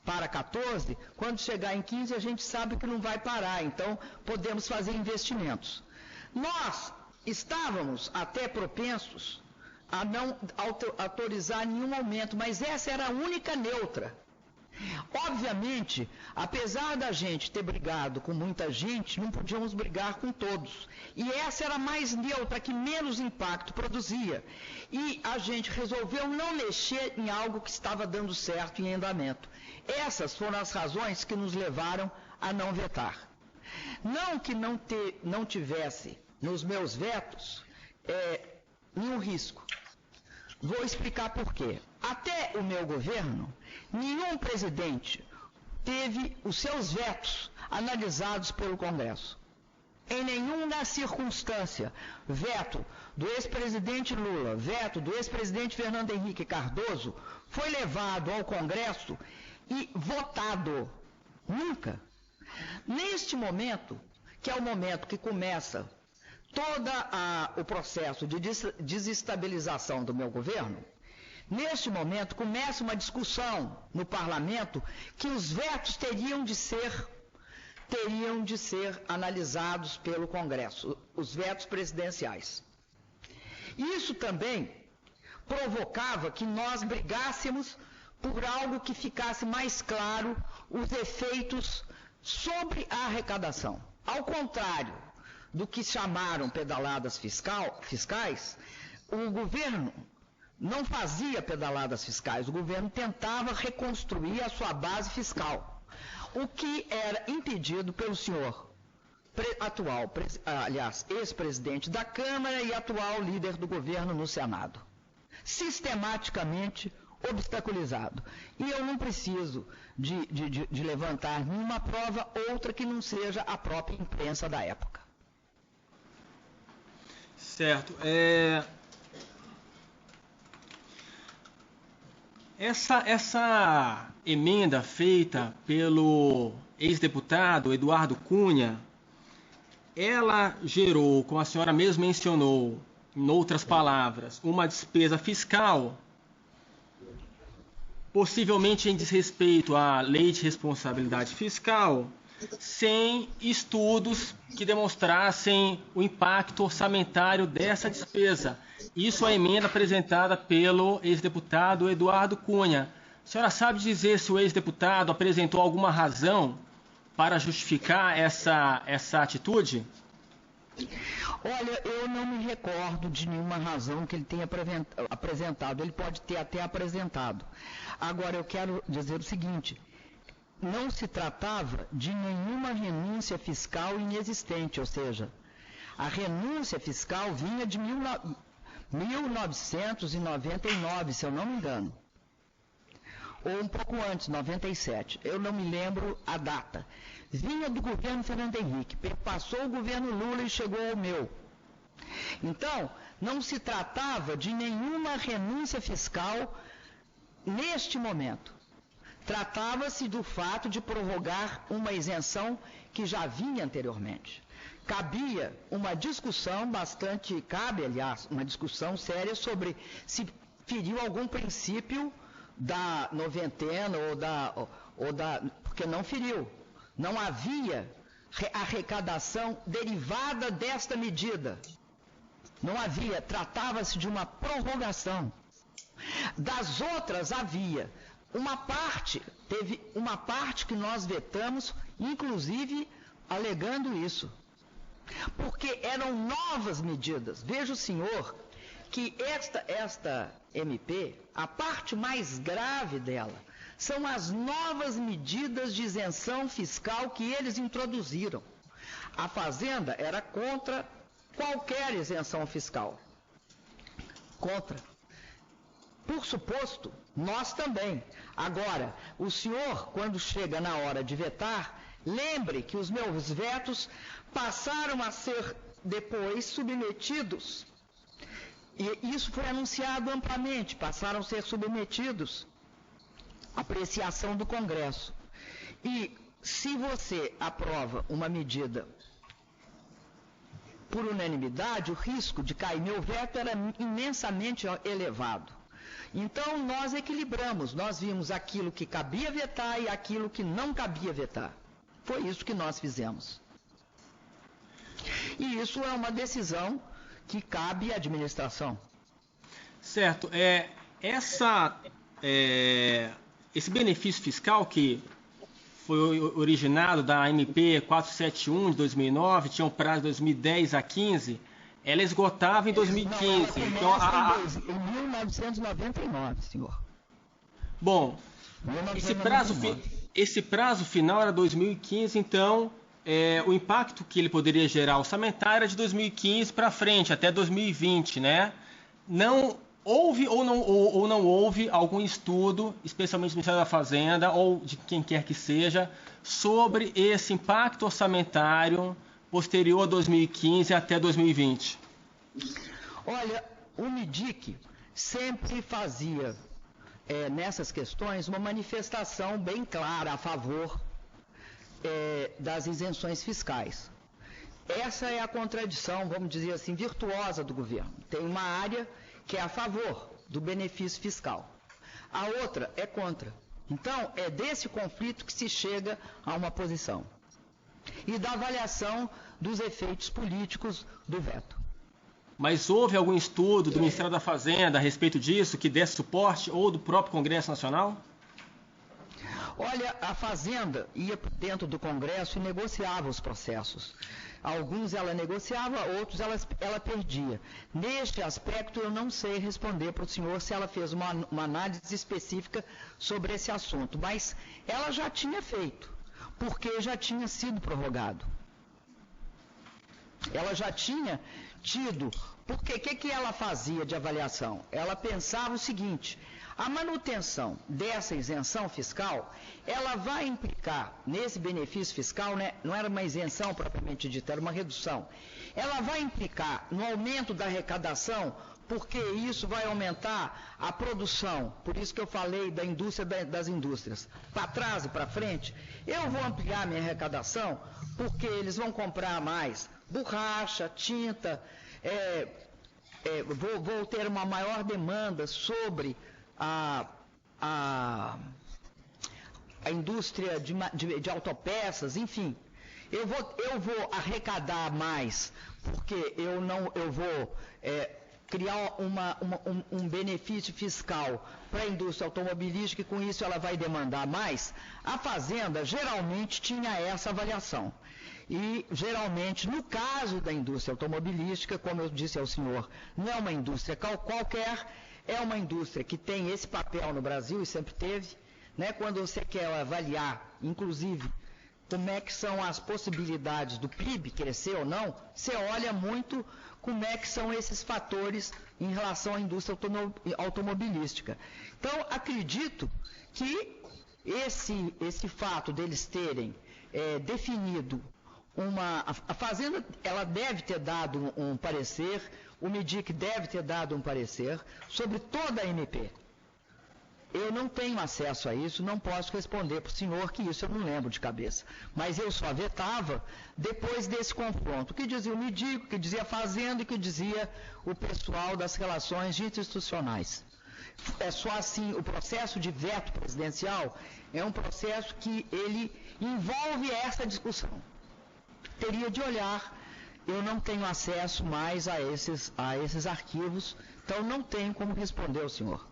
para 14, quando chegar em 15 a gente sabe que não vai parar, então podemos fazer investimentos. Nós estávamos até propensos a não autorizar nenhum aumento, mas essa era a única neutra. Obviamente, apesar da gente ter brigado com muita gente, não podíamos brigar com todos. E essa era a mais neutra, que menos impacto produzia. E a gente resolveu não mexer em algo que estava dando certo em andamento. Essas foram as razões que nos levaram a não vetar. Não que não tivesse nos meus vetos nenhum risco. Vou explicar por quê. Até o meu governo, nenhum presidente teve os seus vetos analisados pelo Congresso. Em nenhuma circunstância, veto do ex-presidente Lula, veto do ex-presidente Fernando Henrique Cardoso, foi levado ao Congresso e votado. Nunca. Neste momento, que é o momento que começa todo o processo de desestabilização do meu governo, neste momento começa uma discussão no parlamento que os vetos teriam de ser analisados pelo Congresso, os vetos presidenciais. Isso também provocava que nós brigássemos por algo que ficasse mais claro os efeitos sobre a arrecadação. Ao contrário do que chamaram pedaladas fiscais, o governo não fazia pedaladas fiscais, o governo tentava reconstruir a sua base fiscal, o que era impedido pelo senhor ex-presidente da Câmara e atual líder do governo no Senado. Sistematicamente obstaculizado. E eu não preciso de levantar nenhuma prova outra que não seja a própria imprensa da época. Certo. Essa emenda feita pelo ex-deputado Eduardo Cunha, ela gerou, como a senhora mesmo mencionou, em outras palavras, uma despesa fiscal, possivelmente em desrespeito à lei de responsabilidade fiscal, sem estudos que demonstrassem o impacto orçamentário dessa despesa. Isso é a emenda apresentada pelo ex-deputado Eduardo Cunha. A senhora sabe dizer se o ex-deputado apresentou alguma razão para justificar essa atitude? Olha, eu não me recordo de nenhuma razão que ele tenha apresentado. Ele pode ter até apresentado. Agora, eu quero dizer o seguinte: não se tratava de nenhuma renúncia fiscal inexistente, ou seja, a renúncia fiscal vinha de 1999, se eu não me engano. Ou um pouco antes, 97. Eu não me lembro a data. Vinha do governo Fernando Henrique, passou o governo Lula e chegou ao meu. Então, não se tratava de nenhuma renúncia fiscal neste momento. Tratava-se do fato de prorrogar uma isenção que já vinha anteriormente. Cabia uma discussão aliás, uma discussão séria sobre se feriu algum princípio da noventena porque não feriu. Não havia arrecadação derivada desta medida. Não havia, tratava-se de uma prorrogação. Das outras havia teve uma parte que nós vetamos, inclusive alegando isso. Porque eram novas medidas. Veja o senhor que esta MP, a parte mais grave dela, são as novas medidas de isenção fiscal que eles introduziram. A Fazenda era contra qualquer isenção fiscal. Contra. Por suposto, nós também. Agora, o senhor, quando chega na hora de vetar, lembre que os meus vetos passaram a ser depois submetidos, e isso foi anunciado amplamente, passaram a ser submetidos à apreciação do Congresso. E se você aprova uma medida por unanimidade, o risco de cair meu veto era imensamente elevado. Então, nós equilibramos, nós vimos aquilo que cabia vetar e aquilo que não cabia vetar. Foi isso que nós fizemos. E isso é uma decisão que cabe à administração. Certo. Esse benefício fiscal que foi originado da MP 471 de 2009, tinha um prazo de 2010 a 15, ela esgotava em 2015. Não, em 1999, senhor. Bom, 1999. esse prazo final era 2015, então o impacto que ele poderia gerar orçamentário era de 2015 para frente, até 2020, né? Não houve ou não houve algum estudo, especialmente do Ministério da Fazenda ou de quem quer que seja, sobre esse impacto orçamentário posterior a 2015 até 2020? Olha, o MIDIC sempre fazia, nessas questões, uma manifestação bem clara a favor das isenções fiscais. essa é a contradição, vamos dizer assim, virtuosa do governo. Tem uma área que é a favor do benefício fiscal, a outra é contra. Então, é desse conflito que se chega a uma posição. E da avaliação dos efeitos políticos do veto. Mas houve algum estudo do Ministério da Fazenda a respeito disso, que desse suporte, ou do próprio Congresso Nacional? Olha, a Fazenda ia dentro do Congresso e negociava os processos. Alguns ela negociava, outros ela perdia. Neste aspecto, eu não sei responder para o senhor se ela fez uma análise específica sobre esse assunto, mas ela já tinha feito, porque já tinha sido prorrogado. Ela já tinha tido, porque o que ela fazia de avaliação? Ela pensava o seguinte: a manutenção dessa isenção fiscal, ela vai implicar nesse benefício fiscal, né, não era uma isenção propriamente dita, era uma redução. Ela vai implicar no aumento da arrecadação, porque isso vai aumentar a produção. Por isso que eu falei da indústria das indústrias. Para trás e para frente, eu vou ampliar minha arrecadação, porque eles vão comprar mais borracha, tinta, vou ter uma maior demanda sobre a indústria de autopeças, enfim. Eu vou arrecadar mais, porque eu vou criar um benefício fiscal para a indústria automobilística e com isso ela vai demandar mais. A Fazenda geralmente tinha essa avaliação. E, geralmente, no caso da indústria automobilística, como eu disse ao senhor, não é uma indústria qualquer, é uma indústria que tem esse papel no Brasil e sempre teve, né? Quando você quer avaliar, inclusive, como é que são as possibilidades do PIB crescer ou não, você olha muito como é que são esses fatores em relação à indústria automobilística. Então, acredito que esse fato deles terem definido a Fazenda, ela deve ter dado um parecer, o MIDIC deve ter dado um parecer sobre toda a MP. Eu não tenho acesso a isso, não posso responder para o senhor que isso eu não lembro de cabeça. Mas eu só vetava depois desse confronto. O que dizia o MIDIC, o que dizia a Fazenda e o que dizia o pessoal das relações institucionais. É só assim, o processo de veto presidencial é um processo que ele envolve essa discussão. Teria de olhar, eu não tenho acesso mais a esses arquivos, então não tenho como responder ao senhor.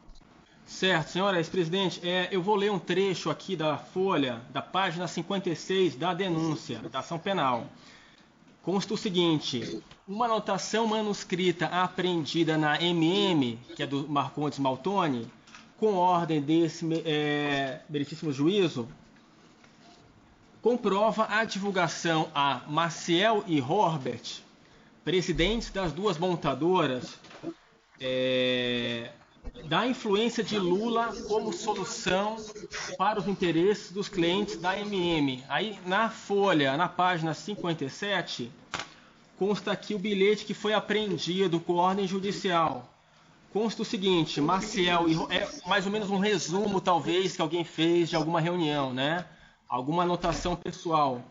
Certo, senhora ex-presidente, eu vou ler um trecho aqui da Folha, da página 56 da denúncia, da ação penal. Consta o seguinte: uma anotação manuscrita apreendida na MM, que é do Marcondes Maltoni, com ordem desse meritíssimo juízo, comprova a divulgação a Maciel e Rorbert, presidentes das duas montadoras, da influência de Lula como solução para os interesses dos clientes da MM. Aí na Folha, na página 57, consta aqui o bilhete que foi apreendido com ordem judicial. Consta o seguinte: Maciel e mais ou menos um resumo, talvez, que alguém fez de alguma reunião, né? Alguma anotação pessoal.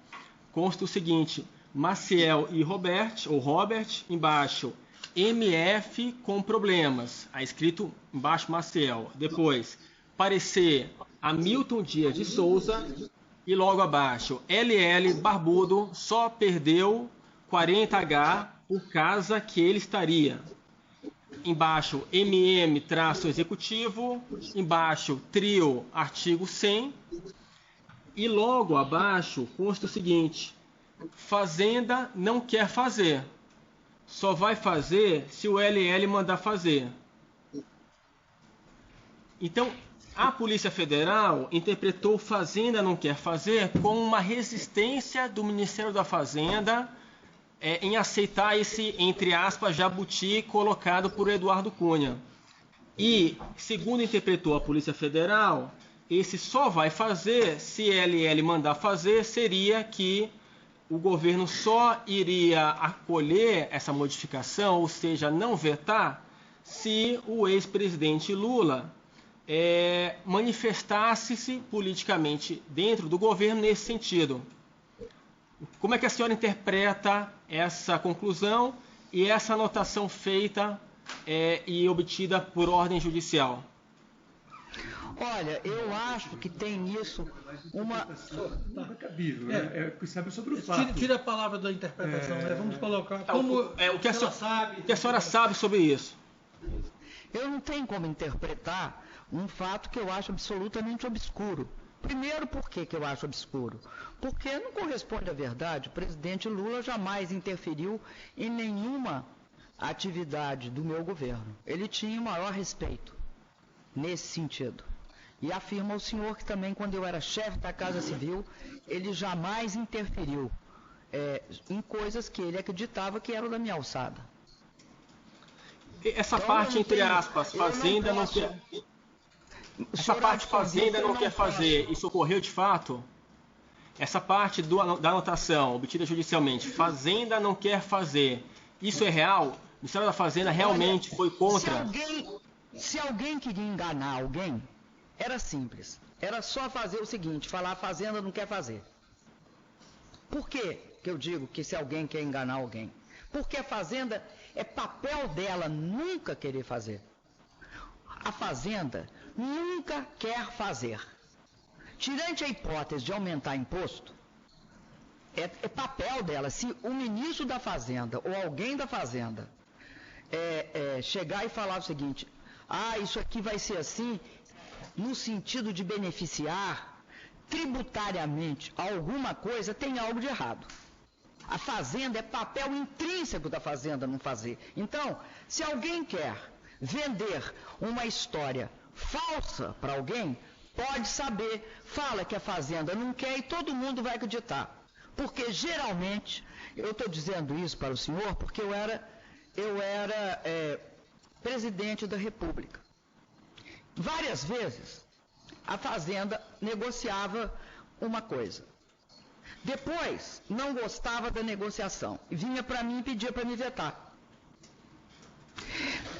Consta o seguinte: Maciel e Robert, embaixo, MF com problemas. Aí escrito embaixo Maciel. Depois, parecer Hamilton Dias de Souza. E logo abaixo, LL Barbudo só perdeu 40H por causa que ele estaria. Embaixo, MM-executivo. Embaixo, trio, artigo 100. E logo abaixo consta o seguinte: Fazenda não quer fazer. Só vai fazer se o LL mandar fazer. Então, a Polícia Federal interpretou Fazenda não quer fazer como uma resistência do Ministério da Fazenda em aceitar esse, entre aspas, jabuti colocado por Eduardo Cunha. E, segundo interpretou a Polícia Federal, esse só vai fazer se LL mandar fazer, seria que o governo só iria acolher essa modificação, ou seja, não vetar, se o ex-presidente Lula manifestasse-se politicamente dentro do governo nesse sentido. Como é que a senhora interpreta essa conclusão e essa anotação feita e obtida por ordem judicial? Olha, eu acho que tem nisso uma... Não é cabível, né? Sabe sobre o fato. Tira a palavra da interpretação, né? Vamos colocar como o que a senhora sabe sobre isso? Eu não tenho como interpretar um fato que eu acho absolutamente obscuro. Primeiro, por que eu acho obscuro? Porque não corresponde à verdade. O presidente Lula jamais interferiu em nenhuma atividade do meu governo. Ele tinha o maior respeito nesse sentido. E afirma ao senhor que também, quando eu era chefe da Casa Civil, ele jamais interferiu em coisas que ele acreditava que eram da minha alçada. Essa então, parte, entre aspas, fazenda não quer... Essa parte fazenda não quer fazer, isso ocorreu de fato? Essa parte da anotação obtida judicialmente, fazenda não quer fazer, isso é real? O Ministério da Fazenda realmente foi contra? Se alguém queria enganar alguém, era simples. Era só fazer o seguinte, falar a fazenda não quer fazer. Por que eu digo que se alguém quer enganar alguém? Porque a fazenda é papel dela nunca querer fazer. A fazenda nunca quer fazer. Tirante a hipótese de aumentar imposto, é papel dela. Se o ministro da Fazenda ou alguém da Fazenda chegar e falar o seguinte, isso aqui vai ser assim, no sentido de beneficiar tributariamente alguma coisa, tem algo de errado. A Fazenda é papel intrínseco da Fazenda não fazer. Então, se alguém quer vender uma história falsa para alguém, pode saber, fala que a Fazenda não quer e todo mundo vai acreditar. Porque geralmente, eu estou dizendo isso para o senhor porque eu era presidente da República. Várias vezes a Fazenda negociava uma coisa. Depois não gostava da negociação e vinha para mim e pedia para me vetar.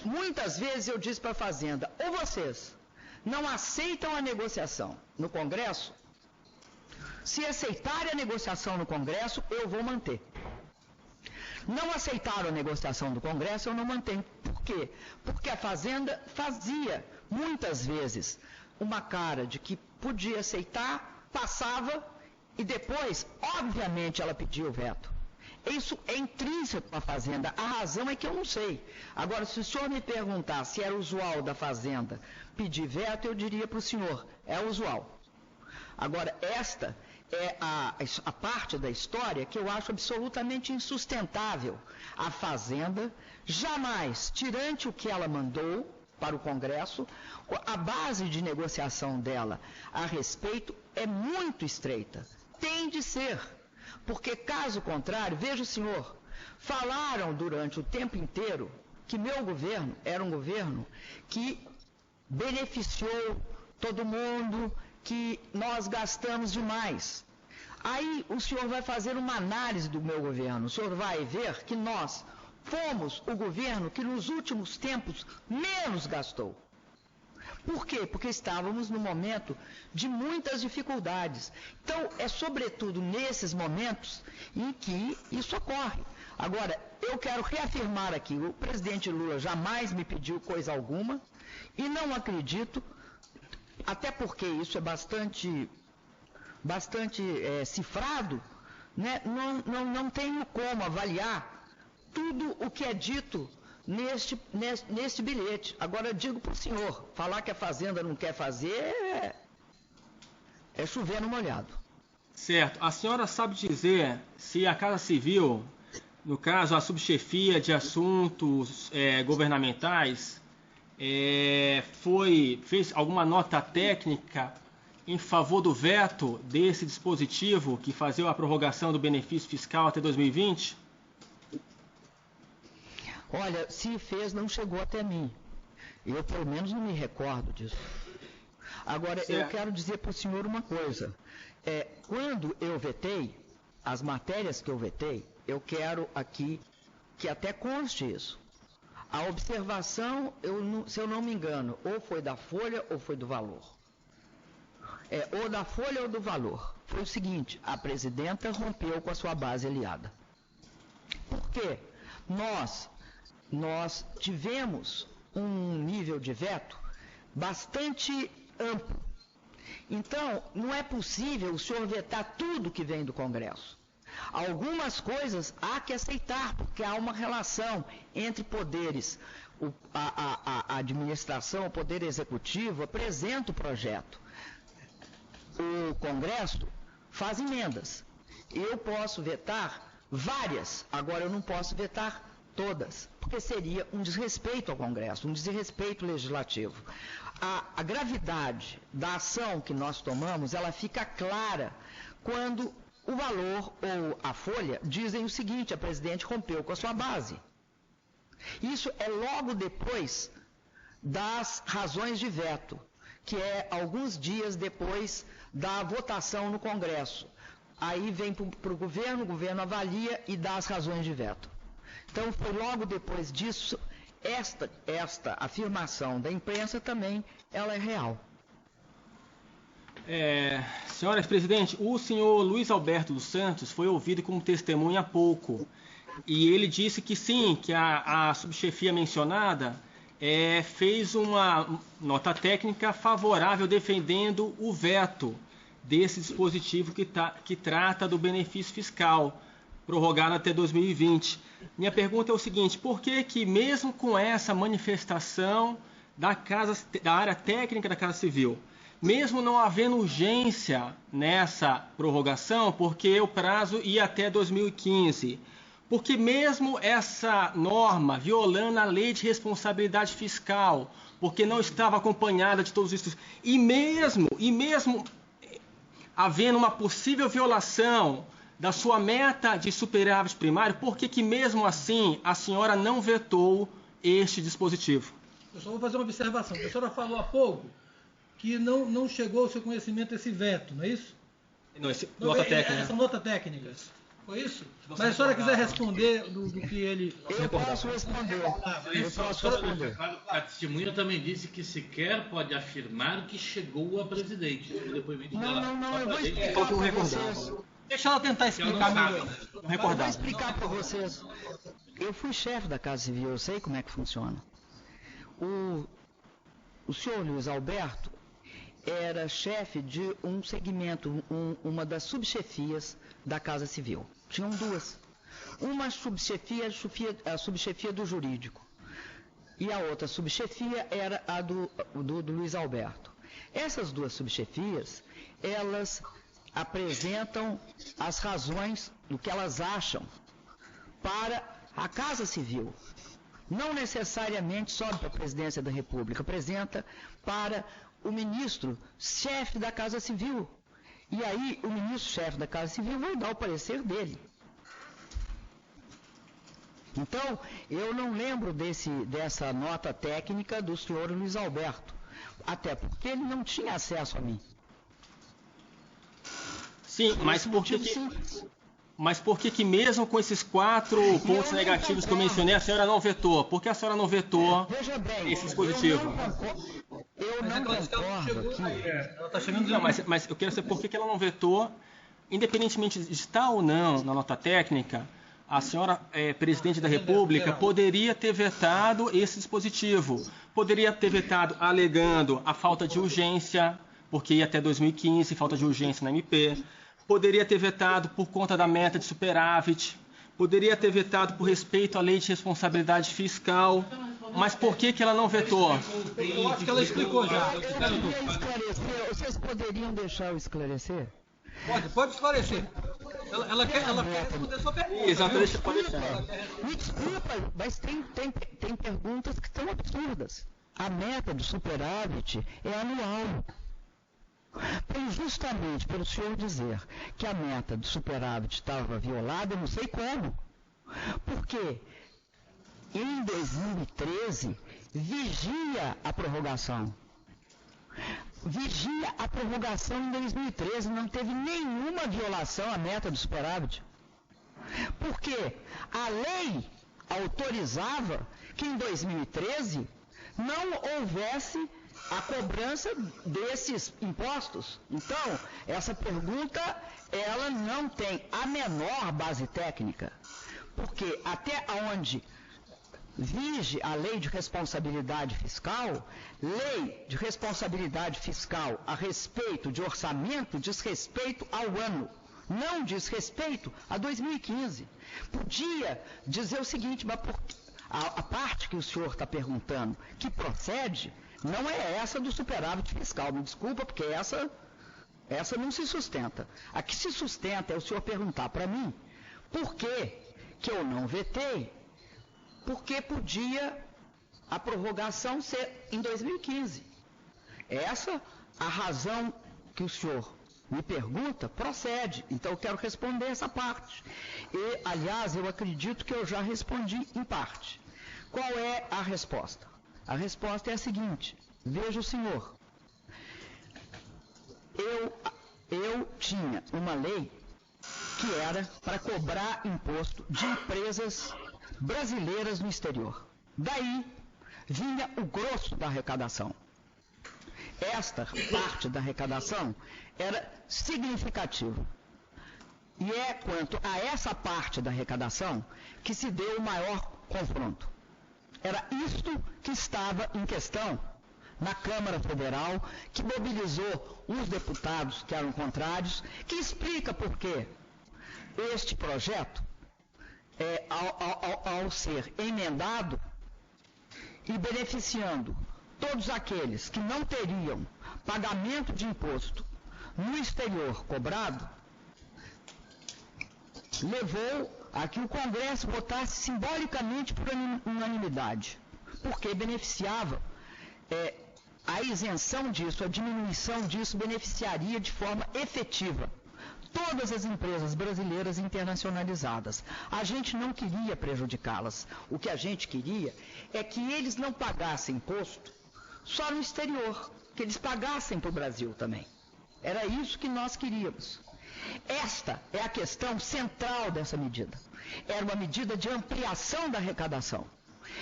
Muitas vezes eu disse para a Fazenda, ou vocês não aceitam a negociação no Congresso, se aceitarem a negociação no Congresso, eu vou manter. Não aceitaram a negociação do Congresso, eu não mantenho. Por quê? Porque a Fazenda fazia, muitas vezes, uma cara de que podia aceitar, passava, e depois, obviamente, ela pedia o veto. Isso é intrínseco à Fazenda. A razão é que eu não sei. Agora, se o senhor me perguntar se era usual da Fazenda pedir veto, eu diria para o senhor, é usual. Agora, esta é a parte da história que eu acho absolutamente insustentável. A Fazenda jamais, tirante o que ela mandou para o Congresso, a base de negociação dela a respeito é muito estreita. Tem de ser. Porque, caso contrário, veja o senhor, falaram durante o tempo inteiro que meu governo era um governo que beneficiou todo mundo, que nós gastamos demais. Aí o senhor vai fazer uma análise do meu governo, o senhor vai ver que nós fomos o governo que nos últimos tempos menos gastou. Por quê? Porque estávamos num momento de muitas dificuldades. Então, é sobretudo nesses momentos em que isso ocorre. Agora, eu quero reafirmar aqui, o presidente Lula jamais me pediu coisa alguma e não acredito, até porque isso é bastante cifrado, né? Não tenho como avaliar tudo o que é dito neste bilhete. Agora, digo para o senhor, falar que a Fazenda não quer fazer é chover no molhado. Certo. A senhora sabe dizer se a Casa Civil, no caso a subchefia de assuntos governamentais, fez alguma nota técnica em favor do veto desse dispositivo que fazia a prorrogação do benefício fiscal até 2020? Olha, se fez, não chegou até mim. Eu, pelo menos, não me recordo disso. Agora, eu quero dizer para o senhor uma coisa. Quando eu vetei, as matérias que eu vetei, eu quero aqui que até conste isso. A observação, se eu não me engano, ou foi da Folha ou foi do Valor. ou da folha ou do valor. Foi o seguinte, a presidenta rompeu com a sua base aliada. Por quê? Nós tivemos um nível de veto bastante amplo. Então, não é possível o senhor vetar tudo que vem do Congresso. Algumas coisas há que aceitar, porque há uma relação entre poderes. A administração, o poder executivo apresenta o projeto. O Congresso faz emendas. Eu posso vetar várias, agora eu não posso vetar todas, porque seria um desrespeito ao Congresso, um desrespeito legislativo. A gravidade da ação que nós tomamos, ela fica clara quando o valor ou a folha dizem o seguinte: a presidente rompeu com a sua base. Isso é logo depois das razões de veto, que é alguns dias depois da votação no Congresso. Aí vem para o governo avalia e dá as razões de veto. Então, foi logo depois disso, esta afirmação da imprensa também, ela é real. Senhora presidente, o senhor Luiz Alberto dos Santos foi ouvido como testemunha há pouco. E ele disse que sim, que a subchefia mencionada fez uma nota técnica favorável defendendo o veto desse dispositivo que trata do benefício fiscal, prorrogado até 2020. Minha pergunta é o seguinte: por que mesmo com essa manifestação da área técnica da Casa Civil, mesmo não havendo urgência nessa prorrogação, porque o prazo ia até 2015, porque mesmo essa norma violando a lei de responsabilidade fiscal, porque não estava acompanhada de todos os estudos, e mesmo havendo uma possível violação da sua meta de superávit primário, por que mesmo assim a senhora não vetou este dispositivo? Eu só vou fazer uma observação. A senhora falou há pouco que não chegou ao seu conhecimento esse veto, não é isso? Não, nota técnica. Essa nota técnica. Foi isso? Mas se a senhora quiser responder do que ele... Eu posso responder. A testemunha também disse que sequer pode afirmar que chegou a presidente. O depoimento dela. Não, eu vou explicar para vocês. Deixa ela tentar explicar melhor. Eu vou explicar para vocês. Eu fui chefe da Casa Civil, eu sei como é que funciona. O senhor Luiz Alberto era chefe de um segmento, uma das subchefias da Casa Civil. Tinham duas. Uma subchefia, a subchefia do jurídico. E a outra subchefia era a do Luiz Alberto. Essas duas subchefias, elas apresentam as razões do que elas acham para a Casa Civil. Não necessariamente sobe para a presidência da República, apresenta para o ministro, chefe da Casa Civil. E aí, o ministro-chefe da Casa Civil vai dar o parecer dele. Então, eu não lembro dessa nota técnica do senhor Luiz Alberto, até porque ele não tinha acesso a mim. Sim, mas por que mesmo com esses 4 pontos negativos que eu mencionei, a senhora não vetou? Por que a senhora não vetou esse dispositivo? Eu não concordo aqui. Ela está chegando. Não, mas eu quero saber por que ela não vetou, independentemente de estar ou não na nota técnica. A senhora, presidente da República, poderia ter vetado esse dispositivo. Poderia ter vetado alegando a falta de urgência, porque ia até 2015, falta de urgência na MP. Poderia ter vetado por conta da meta de superávit. Poderia ter vetado por respeito à lei de responsabilidade fiscal. Mas por que ela não vetou? Eu acho que ela explicou já. Eu queria esclarecer. Vocês poderiam deixar eu esclarecer? Pode esclarecer. Ela quer responder a sua pergunta. Exatamente, pode deixar. Me desculpa, mas tem perguntas que são absurdas. A meta do superávit é anual. Justamente pelo senhor dizer que a meta do superávit estava violada, eu não sei como. Porque em 2013 vigia a prorrogação. Vigia a prorrogação em 2013, não teve nenhuma violação à meta do superávit. Porque a lei autorizava que em 2013 não houvesse a cobrança desses impostos. Então, essa pergunta, ela não tem a menor base técnica, porque até onde vige a lei de responsabilidade fiscal, lei de responsabilidade fiscal a respeito de orçamento diz respeito ao ano, não diz respeito a 2015. Podia dizer o seguinte, mas a parte que o senhor está perguntando, que procede, não é essa do superávit fiscal, me desculpa, porque essa não se sustenta. A que se sustenta é o senhor perguntar para mim por que eu não vetei, porque podia a prorrogação ser em 2015. Essa, a razão que o senhor me pergunta, procede. Então, eu quero responder essa parte. E, aliás, eu acredito que eu já respondi em parte. Qual é a resposta? A resposta é a seguinte. Veja o senhor. Eu tinha uma lei que era para cobrar imposto de empresas brasileiras no exterior. Daí vinha o grosso da arrecadação. Esta parte da arrecadação era significativa. E é quanto a essa parte da arrecadação que se deu o maior confronto. Era isto que estava em questão na Câmara Federal, que mobilizou os deputados que eram contrários, que explica por que este projeto, ao ser emendado e beneficiando todos aqueles que não teriam pagamento de imposto no exterior cobrado, levou a que o Congresso votasse simbolicamente por unanimidade, porque beneficiava a isenção disso, a diminuição disso beneficiaria de forma efetiva todas as empresas brasileiras internacionalizadas. A gente não queria prejudicá-las. O que a gente queria é que eles não pagassem imposto só no exterior, que eles pagassem para o Brasil também. Era isso que nós queríamos. Esta é a questão central dessa medida. Era uma medida de ampliação da arrecadação.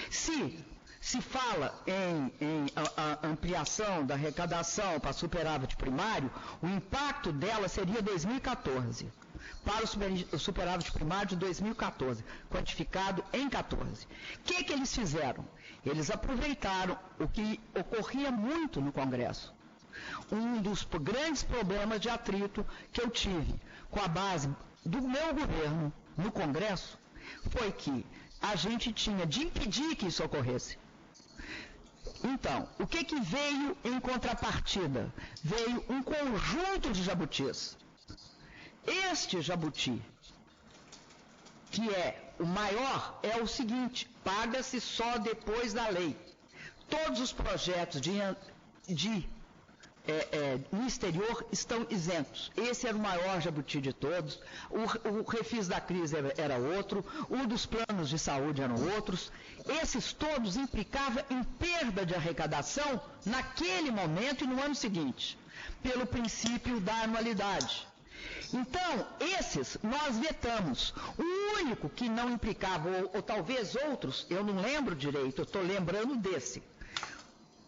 Se fala em ampliação da arrecadação para superávit primário, o impacto dela seria 2014, para o superávit primário de 2014, quantificado em 14. O que eles fizeram? Eles aproveitaram o que ocorria muito no Congresso. Um dos grandes problemas de atrito que eu tive com a base do meu governo no Congresso foi que a gente tinha de impedir que isso ocorresse. Então, o que veio em contrapartida? Veio um conjunto de jabutis. Este jabuti, que é o maior, é o seguinte: paga-se só depois da lei. Todos os projetos no exterior estão isentos. Esse era o maior jabuti de todos. O refis da crise era outro, o dos planos de saúde eram outros. Esses todos implicavam em perda de arrecadação naquele momento e no ano seguinte, pelo princípio da anualidade. Então, esses nós vetamos. O único que não implicava, ou talvez outros, eu não lembro direito, eu estou lembrando desse,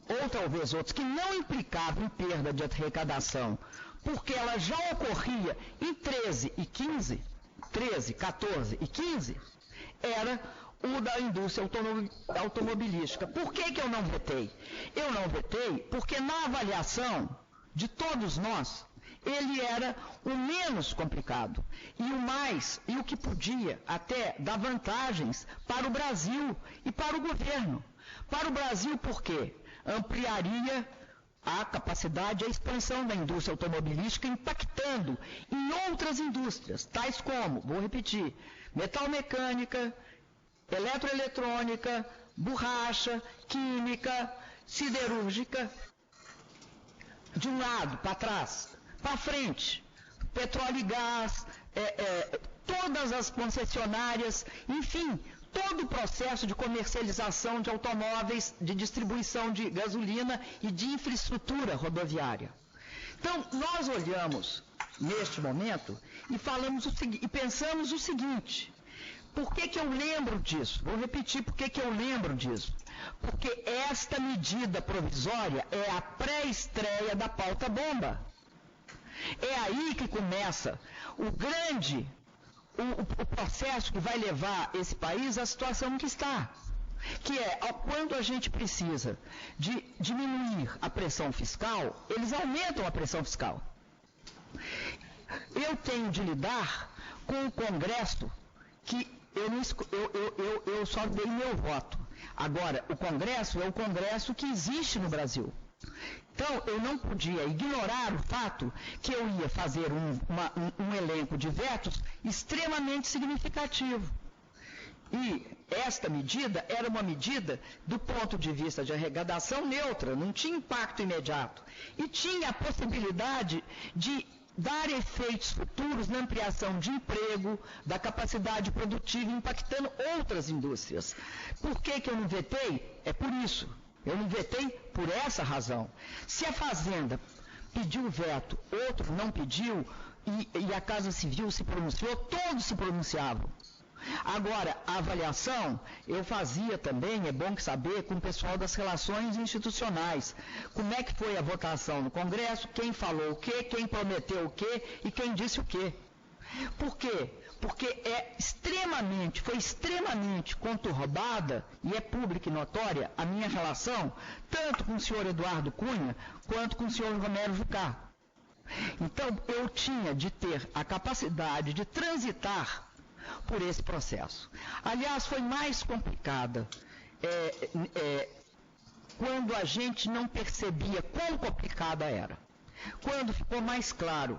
ou talvez outros, que não implicavam em perda de arrecadação, porque ela já ocorria em 13 e 15, 13, 14 e 15, era o da indústria automobilística. Por que eu não vetei? Eu não vetei porque na avaliação de todos nós, ele era o menos complicado e o que podia até dar vantagens para o Brasil e para o governo. Para o Brasil, por quê? Ampliaria a capacidade e a expansão da indústria automobilística, impactando em outras indústrias, tais como, vou repetir, metalmecânica, eletroeletrônica, borracha, química, siderúrgica, de um lado para trás, para frente, petróleo e gás, todas as concessionárias, enfim, todo o processo de comercialização de automóveis, de distribuição de gasolina e de infraestrutura rodoviária. Então, nós olhamos neste momento e pensamos o seguinte: Por que eu lembro disso? Vou repetir por que eu lembro disso. Porque esta medida provisória é a pré-estreia da pauta-bomba. É aí que começa o processo que vai levar esse país à situação em que está. Que é, quando a gente precisa de diminuir a pressão fiscal, eles aumentam a pressão fiscal. Eu tenho de lidar com o Congresso que eu só dei meu voto. Agora, o Congresso é o Congresso que existe no Brasil. Então, eu não podia ignorar o fato que eu ia fazer um elenco de vetos extremamente significativo. E esta medida era uma medida, do ponto de vista de arrecadação, neutra, não tinha impacto imediato. E tinha a possibilidade de dar efeitos futuros na ampliação de emprego, da capacidade produtiva, impactando outras indústrias. Por que eu não vetei? É por isso. Eu não vetei por essa razão. Se a Fazenda pediu veto, outro não pediu, e a Casa Civil se pronunciou, todos se pronunciavam. Agora, a avaliação eu fazia também, é bom saber, com o pessoal das relações institucionais. Como é que foi a votação no Congresso, quem falou o quê, quem prometeu o quê e quem disse o quê. Por quê? Porque foi extremamente conturbada, e é pública e notória, a minha relação, tanto com o senhor Eduardo Cunha, quanto com o senhor Romero Jucá. Então, eu tinha de ter a capacidade de transitar por esse processo. Aliás, foi mais complicada quando a gente não percebia quão complicada era. Quando ficou mais claro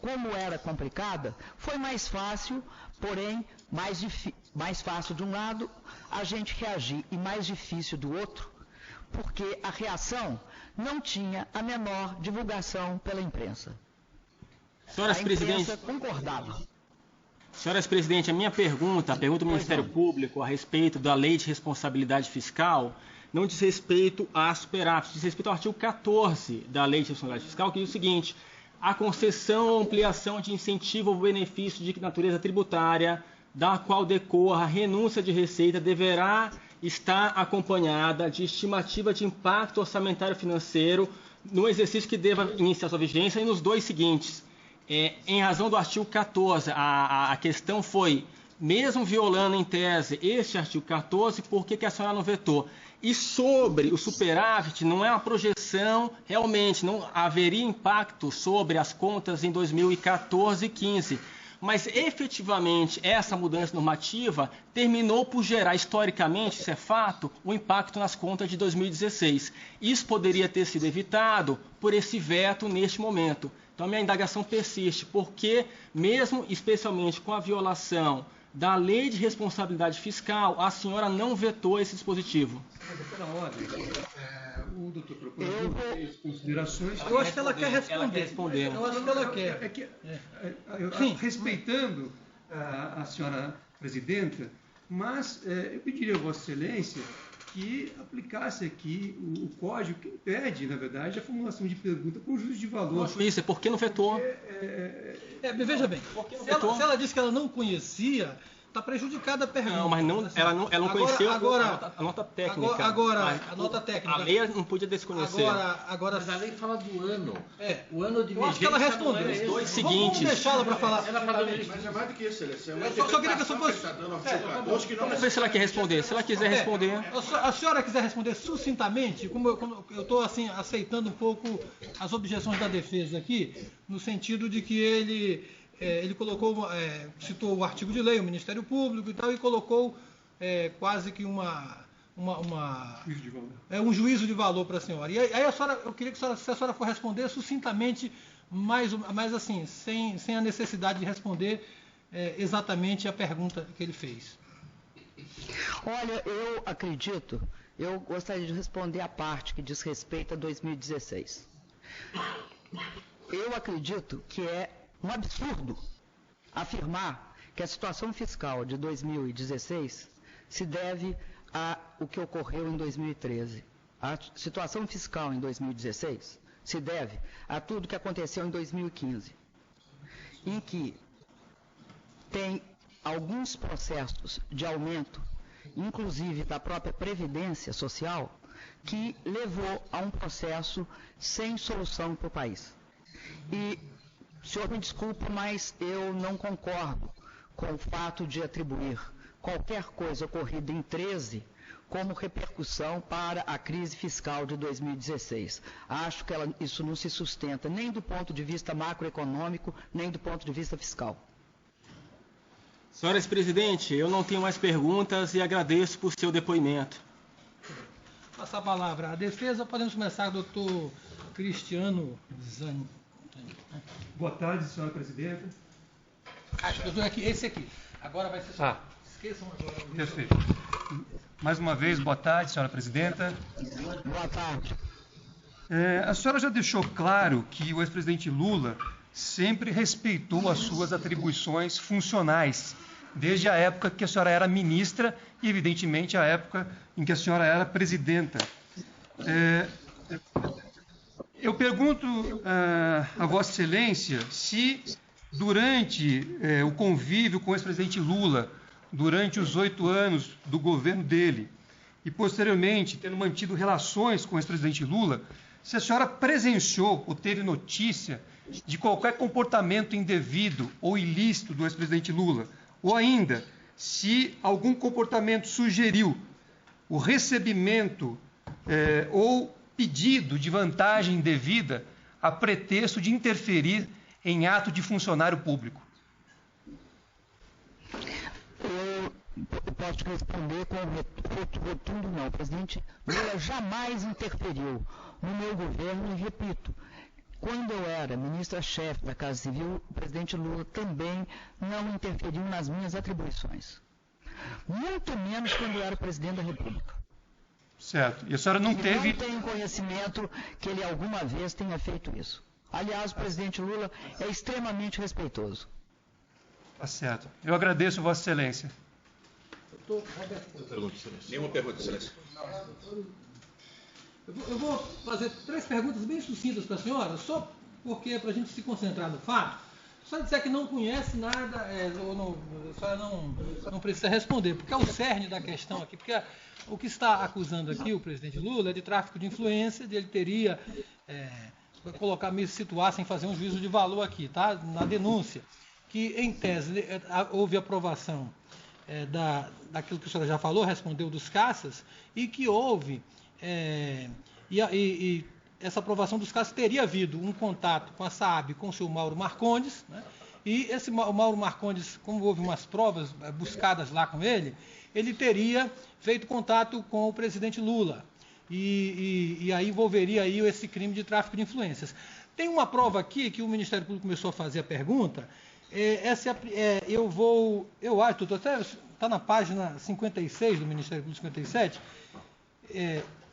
como era complicada, foi mais fácil, porém mais fácil de um lado a gente reagir e mais difícil do outro, porque a reação não tinha a menor divulgação pela imprensa. Senhoras Presidente, concordava. Senhoras Presidente, a minha pergunta do Ministério Público a respeito da Lei de Responsabilidade Fiscal não diz respeito à superávit, diz respeito ao artigo 14 da Lei de Responsabilidade Fiscal, que diz o seguinte: a concessão ou ampliação de incentivo ou benefício de natureza tributária, da qual decorra a renúncia de receita, deverá estar acompanhada de estimativa de impacto orçamentário financeiro no exercício que deva iniciar sua vigência e nos dois seguintes. Em razão do artigo 14, a questão foi, mesmo violando em tese este artigo 14, por que a senhora não vetou? E sobre o superávit, não é uma projeção, realmente, não haveria impacto sobre as contas em 2014 e 2015. Mas, efetivamente, essa mudança normativa terminou por gerar, historicamente, isso é fato, um impacto nas contas de 2016. Isso poderia ter sido evitado por esse veto neste momento. Então, a minha indagação persiste, porque, mesmo especialmente com a violação da Lei de Responsabilidade Fiscal, a senhora não vetou esse dispositivo. Pela ordem, o doutor procurador fez considerações. Eu acho que ela quer responder. Ela quer responder. Eu acho que ela quer. Sim. Respeitando a senhora presidenta, mas eu pediria a Vossa Excelência que aplicasse aqui o código que impede, na verdade, a formulação de pergunta com juízo de valor. Isso, é porque não vetou. Veja bem, se ela disse que ela não conhecia, está prejudicada a pergunta. Não, mas ela não conheceu a nota técnica. A nota técnica. A lei não podia desconhecer. Mas a lei fala do ano. O ano de eu acho que ela respondeu. Os dois seguintes. Vamos deixá-la para falar. Mas é mais do que isso, Excelência. Eu só queria que você fosse. Vamos ver se ela quer responder. Se ela quiser responder. A senhora quiser responder sucintamente, como eu estou assim, aceitando um pouco as objeções da defesa aqui, no sentido de que ele colocou, citou o artigo de lei, o Ministério Público e tal, e colocou quase que um juízo de valor para a senhora. E aí eu queria que se a senhora for responder sucintamente, mais assim, sem a necessidade de responder exatamente a pergunta que ele fez. Olha, eu gostaria de responder a parte que diz respeito a 2016. Eu acredito que é um absurdo afirmar que a situação fiscal de 2016 se deve ao que ocorreu em 2013. A situação fiscal em 2016 se deve a tudo que aconteceu em 2015, em que tem alguns processos de aumento, inclusive da própria Previdência Social, que levou a um processo sem solução para o país. E, o senhor me desculpe, mas eu não concordo com o fato de atribuir qualquer coisa ocorrida em 13 como repercussão para a crise fiscal de 2016. Acho que isso não se sustenta nem do ponto de vista macroeconômico, nem do ponto de vista fiscal. Senhora Presidente, eu não tenho mais perguntas e agradeço por seu depoimento. Passar a palavra à defesa, podemos começar, doutor Cristiano Zani. Boa tarde, senhora presidenta. Acho que eu dou aqui, esse aqui. Agora vai ser só. Esqueçam agora. Perfeito. Mais uma vez, boa tarde, senhora presidenta. Boa tarde. A senhora já deixou claro que o ex-presidente Lula sempre respeitou as suas atribuições funcionais, desde a época que a senhora era ministra e, evidentemente, a época em que a senhora era presidenta. Eu pergunto a Vossa Excelência se, durante o convívio com o ex-presidente Lula, durante os 8 anos do governo dele, e posteriormente, tendo mantido relações com o ex-presidente Lula, se a senhora presenciou ou teve notícia de qualquer comportamento indevido ou ilícito do ex-presidente Lula, ou ainda, se algum comportamento sugeriu o recebimento ou pedido de vantagem indevida a pretexto de interferir em ato de funcionário público. Eu posso responder com rotundo não. O presidente Lula jamais interferiu no meu governo e, repito, quando eu era ministra-chefe da Casa Civil, o presidente Lula também não interferiu nas minhas atribuições. Muito menos quando eu era presidente da República. Certo. E a senhora não teve... Não tenho conhecimento que ele alguma vez tenha feito isso. Aliás, o presidente Lula é extremamente respeitoso. Tá certo. Eu agradeço, Vossa Excelência. Nenhuma pergunta, Excelência. Eu vou fazer 3 perguntas bem sucintas para a senhora, só porque para a gente se concentrar no fato. Se a senhora disser que não conhece nada, a senhora não precisa responder, porque é o cerne da questão aqui, porque o que está acusando aqui o presidente Lula é de tráfico de influência, de ele teria, colocar, me situar sem fazer um juízo de valor aqui, tá? Na denúncia, que em tese houve aprovação daquilo que a senhora já falou, respondeu dos caças, e que houve, e essa aprovação dos casos teria havido um contato com a SAAB, com o senhor Mauro Marcondes, né? E esse Mauro Marcondes, como houve umas provas buscadas lá com ele, ele teria feito contato com o presidente Lula, e aí envolveria aí esse crime de tráfico de influências. Tem uma prova aqui que o Ministério Público começou a fazer a pergunta, eu acho, doutor, até está na página 56 do Ministério Público 57,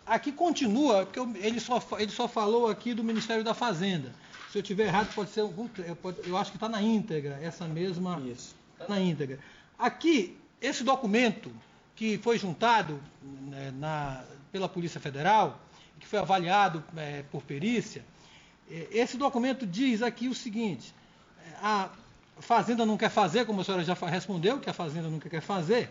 aqui continua, porque ele só falou aqui do Ministério da Fazenda. Se eu estiver errado, pode ser eu acho que está na íntegra, essa mesma. Isso. Está na íntegra. Aqui, esse documento que foi juntado pela Polícia Federal, que foi avaliado por perícia, esse documento diz aqui o seguinte: a Fazenda não quer fazer, como a senhora já respondeu, que a Fazenda nunca quer fazer,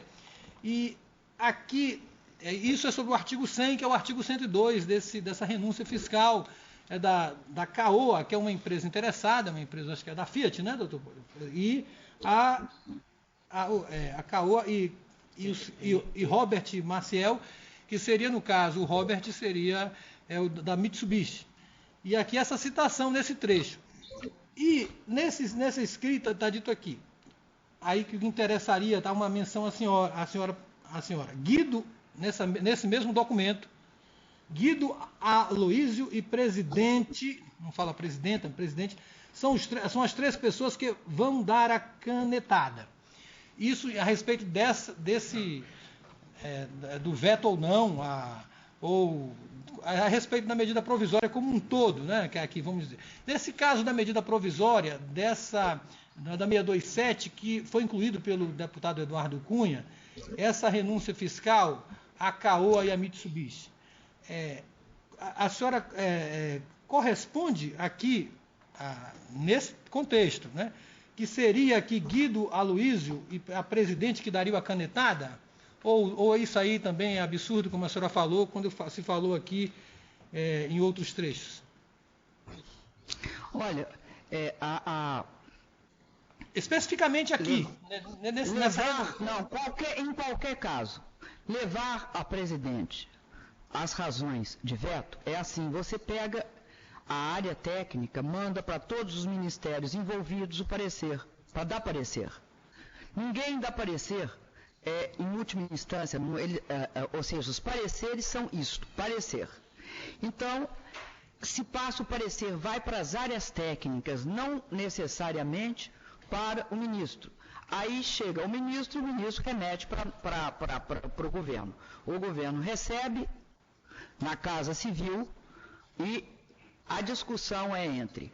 e aqui. Isso é sobre o artigo 100, que é o artigo 102 dessa renúncia fiscal da CAOA, que é uma empresa interessada, uma empresa, acho que é da Fiat, né, doutor? E a CAOA e Robert Maciel, que seria, no caso, o Robert seria o da Mitsubishi. E aqui essa citação nesse trecho. E nessa escrita está dito aqui, aí que interessaria, tá uma menção à senhora Guido, nesse mesmo documento, Guido Aloísio e presidente, não fala presidenta, presidente, são as 3 pessoas que vão dar a canetada. Isso a respeito do veto ou não, ou a respeito da medida provisória como um todo, né, que aqui vamos dizer. Nesse caso da medida provisória, da 627, que foi incluído pelo deputado Eduardo Cunha, essa renúncia fiscal, a CAOA e a Mitsubishi, a senhora corresponde aqui, nesse contexto, né, que seria aqui Guido Aloysio, e a presidente que daria a canetada? Ou isso aí também é absurdo, como a senhora falou, quando se falou aqui em outros trechos? Olha, especificamente aqui, em qualquer caso, levar a presidente as razões de veto é assim: você pega a área técnica, manda para todos os ministérios envolvidos o parecer, para dar parecer. Ninguém dá parecer em última instância, ou seja, os pareceres são isto, parecer. Então, se passa o parecer, vai para as áreas técnicas, não necessariamente para o ministro. Aí chega o ministro remete para o governo. O governo recebe na Casa Civil e a discussão é entre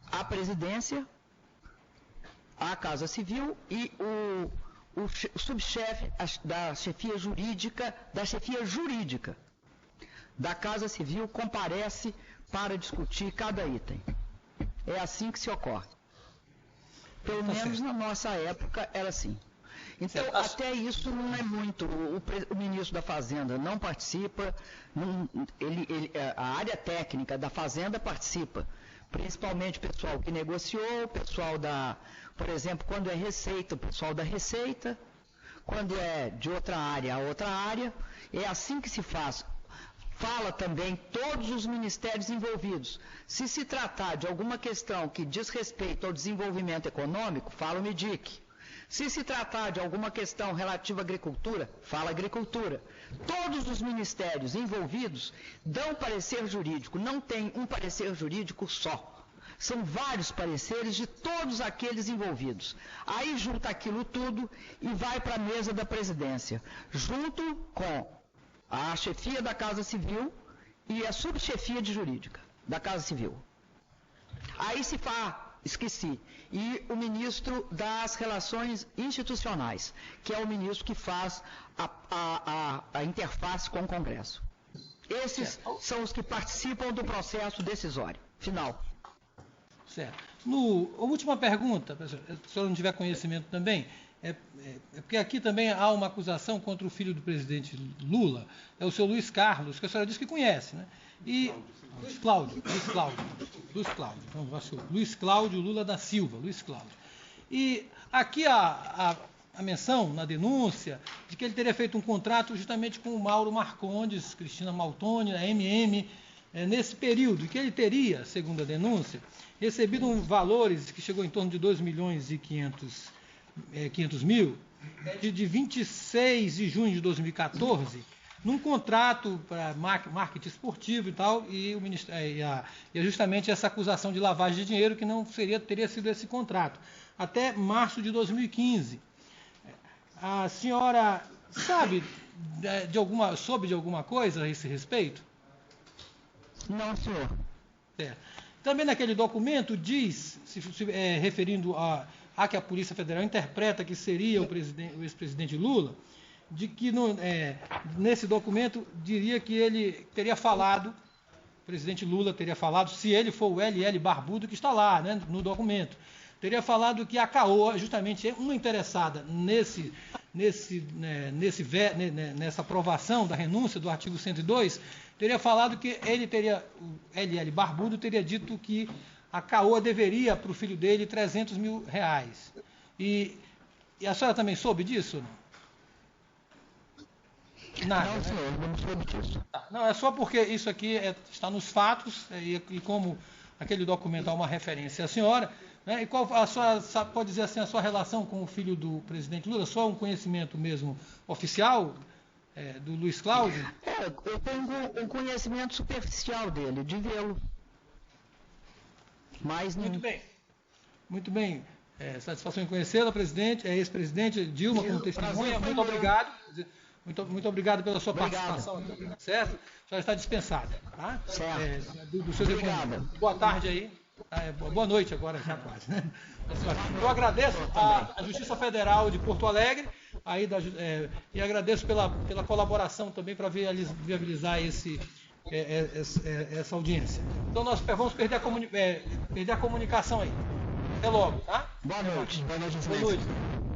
a presidência, a Casa Civil e o subchefe da chefia jurídica da Casa Civil comparece para discutir cada item. É assim que se ocorre. Pelo menos na nossa época era assim. Então, até isso não é muito. O ministro da Fazenda não participa, a área técnica da Fazenda participa, principalmente o pessoal que negociou, o pessoal por exemplo, quando é Receita, o pessoal da Receita, quando é de outra área a outra área, é assim que se faz. Fala também todos os ministérios envolvidos. Se se tratar de alguma questão que diz respeito ao desenvolvimento econômico, fala o MIDIC. Se se tratar de alguma questão relativa à agricultura, fala agricultura. Todos os ministérios envolvidos dão parecer jurídico, não tem um parecer jurídico só. São vários pareceres de todos aqueles envolvidos. Aí junta aquilo tudo e vai para a mesa da presidência, junto com a chefia da Casa Civil e a subchefia de jurídica da Casa Civil. Aí se faz, esqueci, e o ministro das Relações Institucionais, que é o ministro que faz a interface com o Congresso. Esses são os que participam do processo decisório final. Certo. A última pergunta, professor, se o senhor não tiver conhecimento também, porque aqui também há uma acusação contra o filho do presidente Lula, é o senhor Luiz Carlos, que a senhora disse que conhece, né? E Luiz Cláudio, então, Luiz Cláudio Lula da Silva, Luiz Cláudio. E aqui a menção na denúncia de que ele teria feito um contrato justamente com o Mauro Marcondes, Cristina Maltoni, a MM, nesse período, e que ele teria, segundo a denúncia, recebido valores que chegou em torno de 2 milhões e 500 mil, de 26 de junho de 2014, num contrato para marketing esportivo e tal, e justamente essa acusação de lavagem de dinheiro que não teria sido esse contrato, até março de 2015. A senhora soube de alguma coisa a esse respeito? Não, senhor. Também naquele documento diz, referindo a que a Polícia Federal interpreta que seria o ex-presidente Lula, de que nesse documento diria que ele teria falado, o presidente Lula teria falado, se ele for o LL Barbudo que está lá, né, no documento, teria falado que a CAOA, justamente uma interessada nessa aprovação da renúncia do artigo 102, teria falado que o LL Barbudo teria dito que a CAOA deveria para o filho dele R$300 mil. E a senhora também soube disso? Nada, não, senhor, não soube disso. Não, é só porque isso aqui está nos fatos, e como aquele documento há uma referência à senhora, né, e qual a senhora pode dizer assim, a sua relação com o filho do presidente Lula? Só um conhecimento mesmo oficial do Luiz Cláudio? Eu tenho um conhecimento superficial dele, de vê-lo. Mas não... Muito bem. Satisfação em conhecê-la, presidente, ex-presidente Dilma, como testemunha. Muito obrigado. Muito obrigado pela sua participação. Certo? A senhora está dispensada. Tá? Certo. Do seu depoimento. Boa tarde aí. Boa noite agora, já quase. Né? Eu agradeço à Justiça Federal de Porto Alegre e agradeço pela colaboração também para viabilizar essa audiência. Então nós vamos perder a comunicação aí. Até logo, tá? Boa noite. Boa noite, Boa excelência. noite.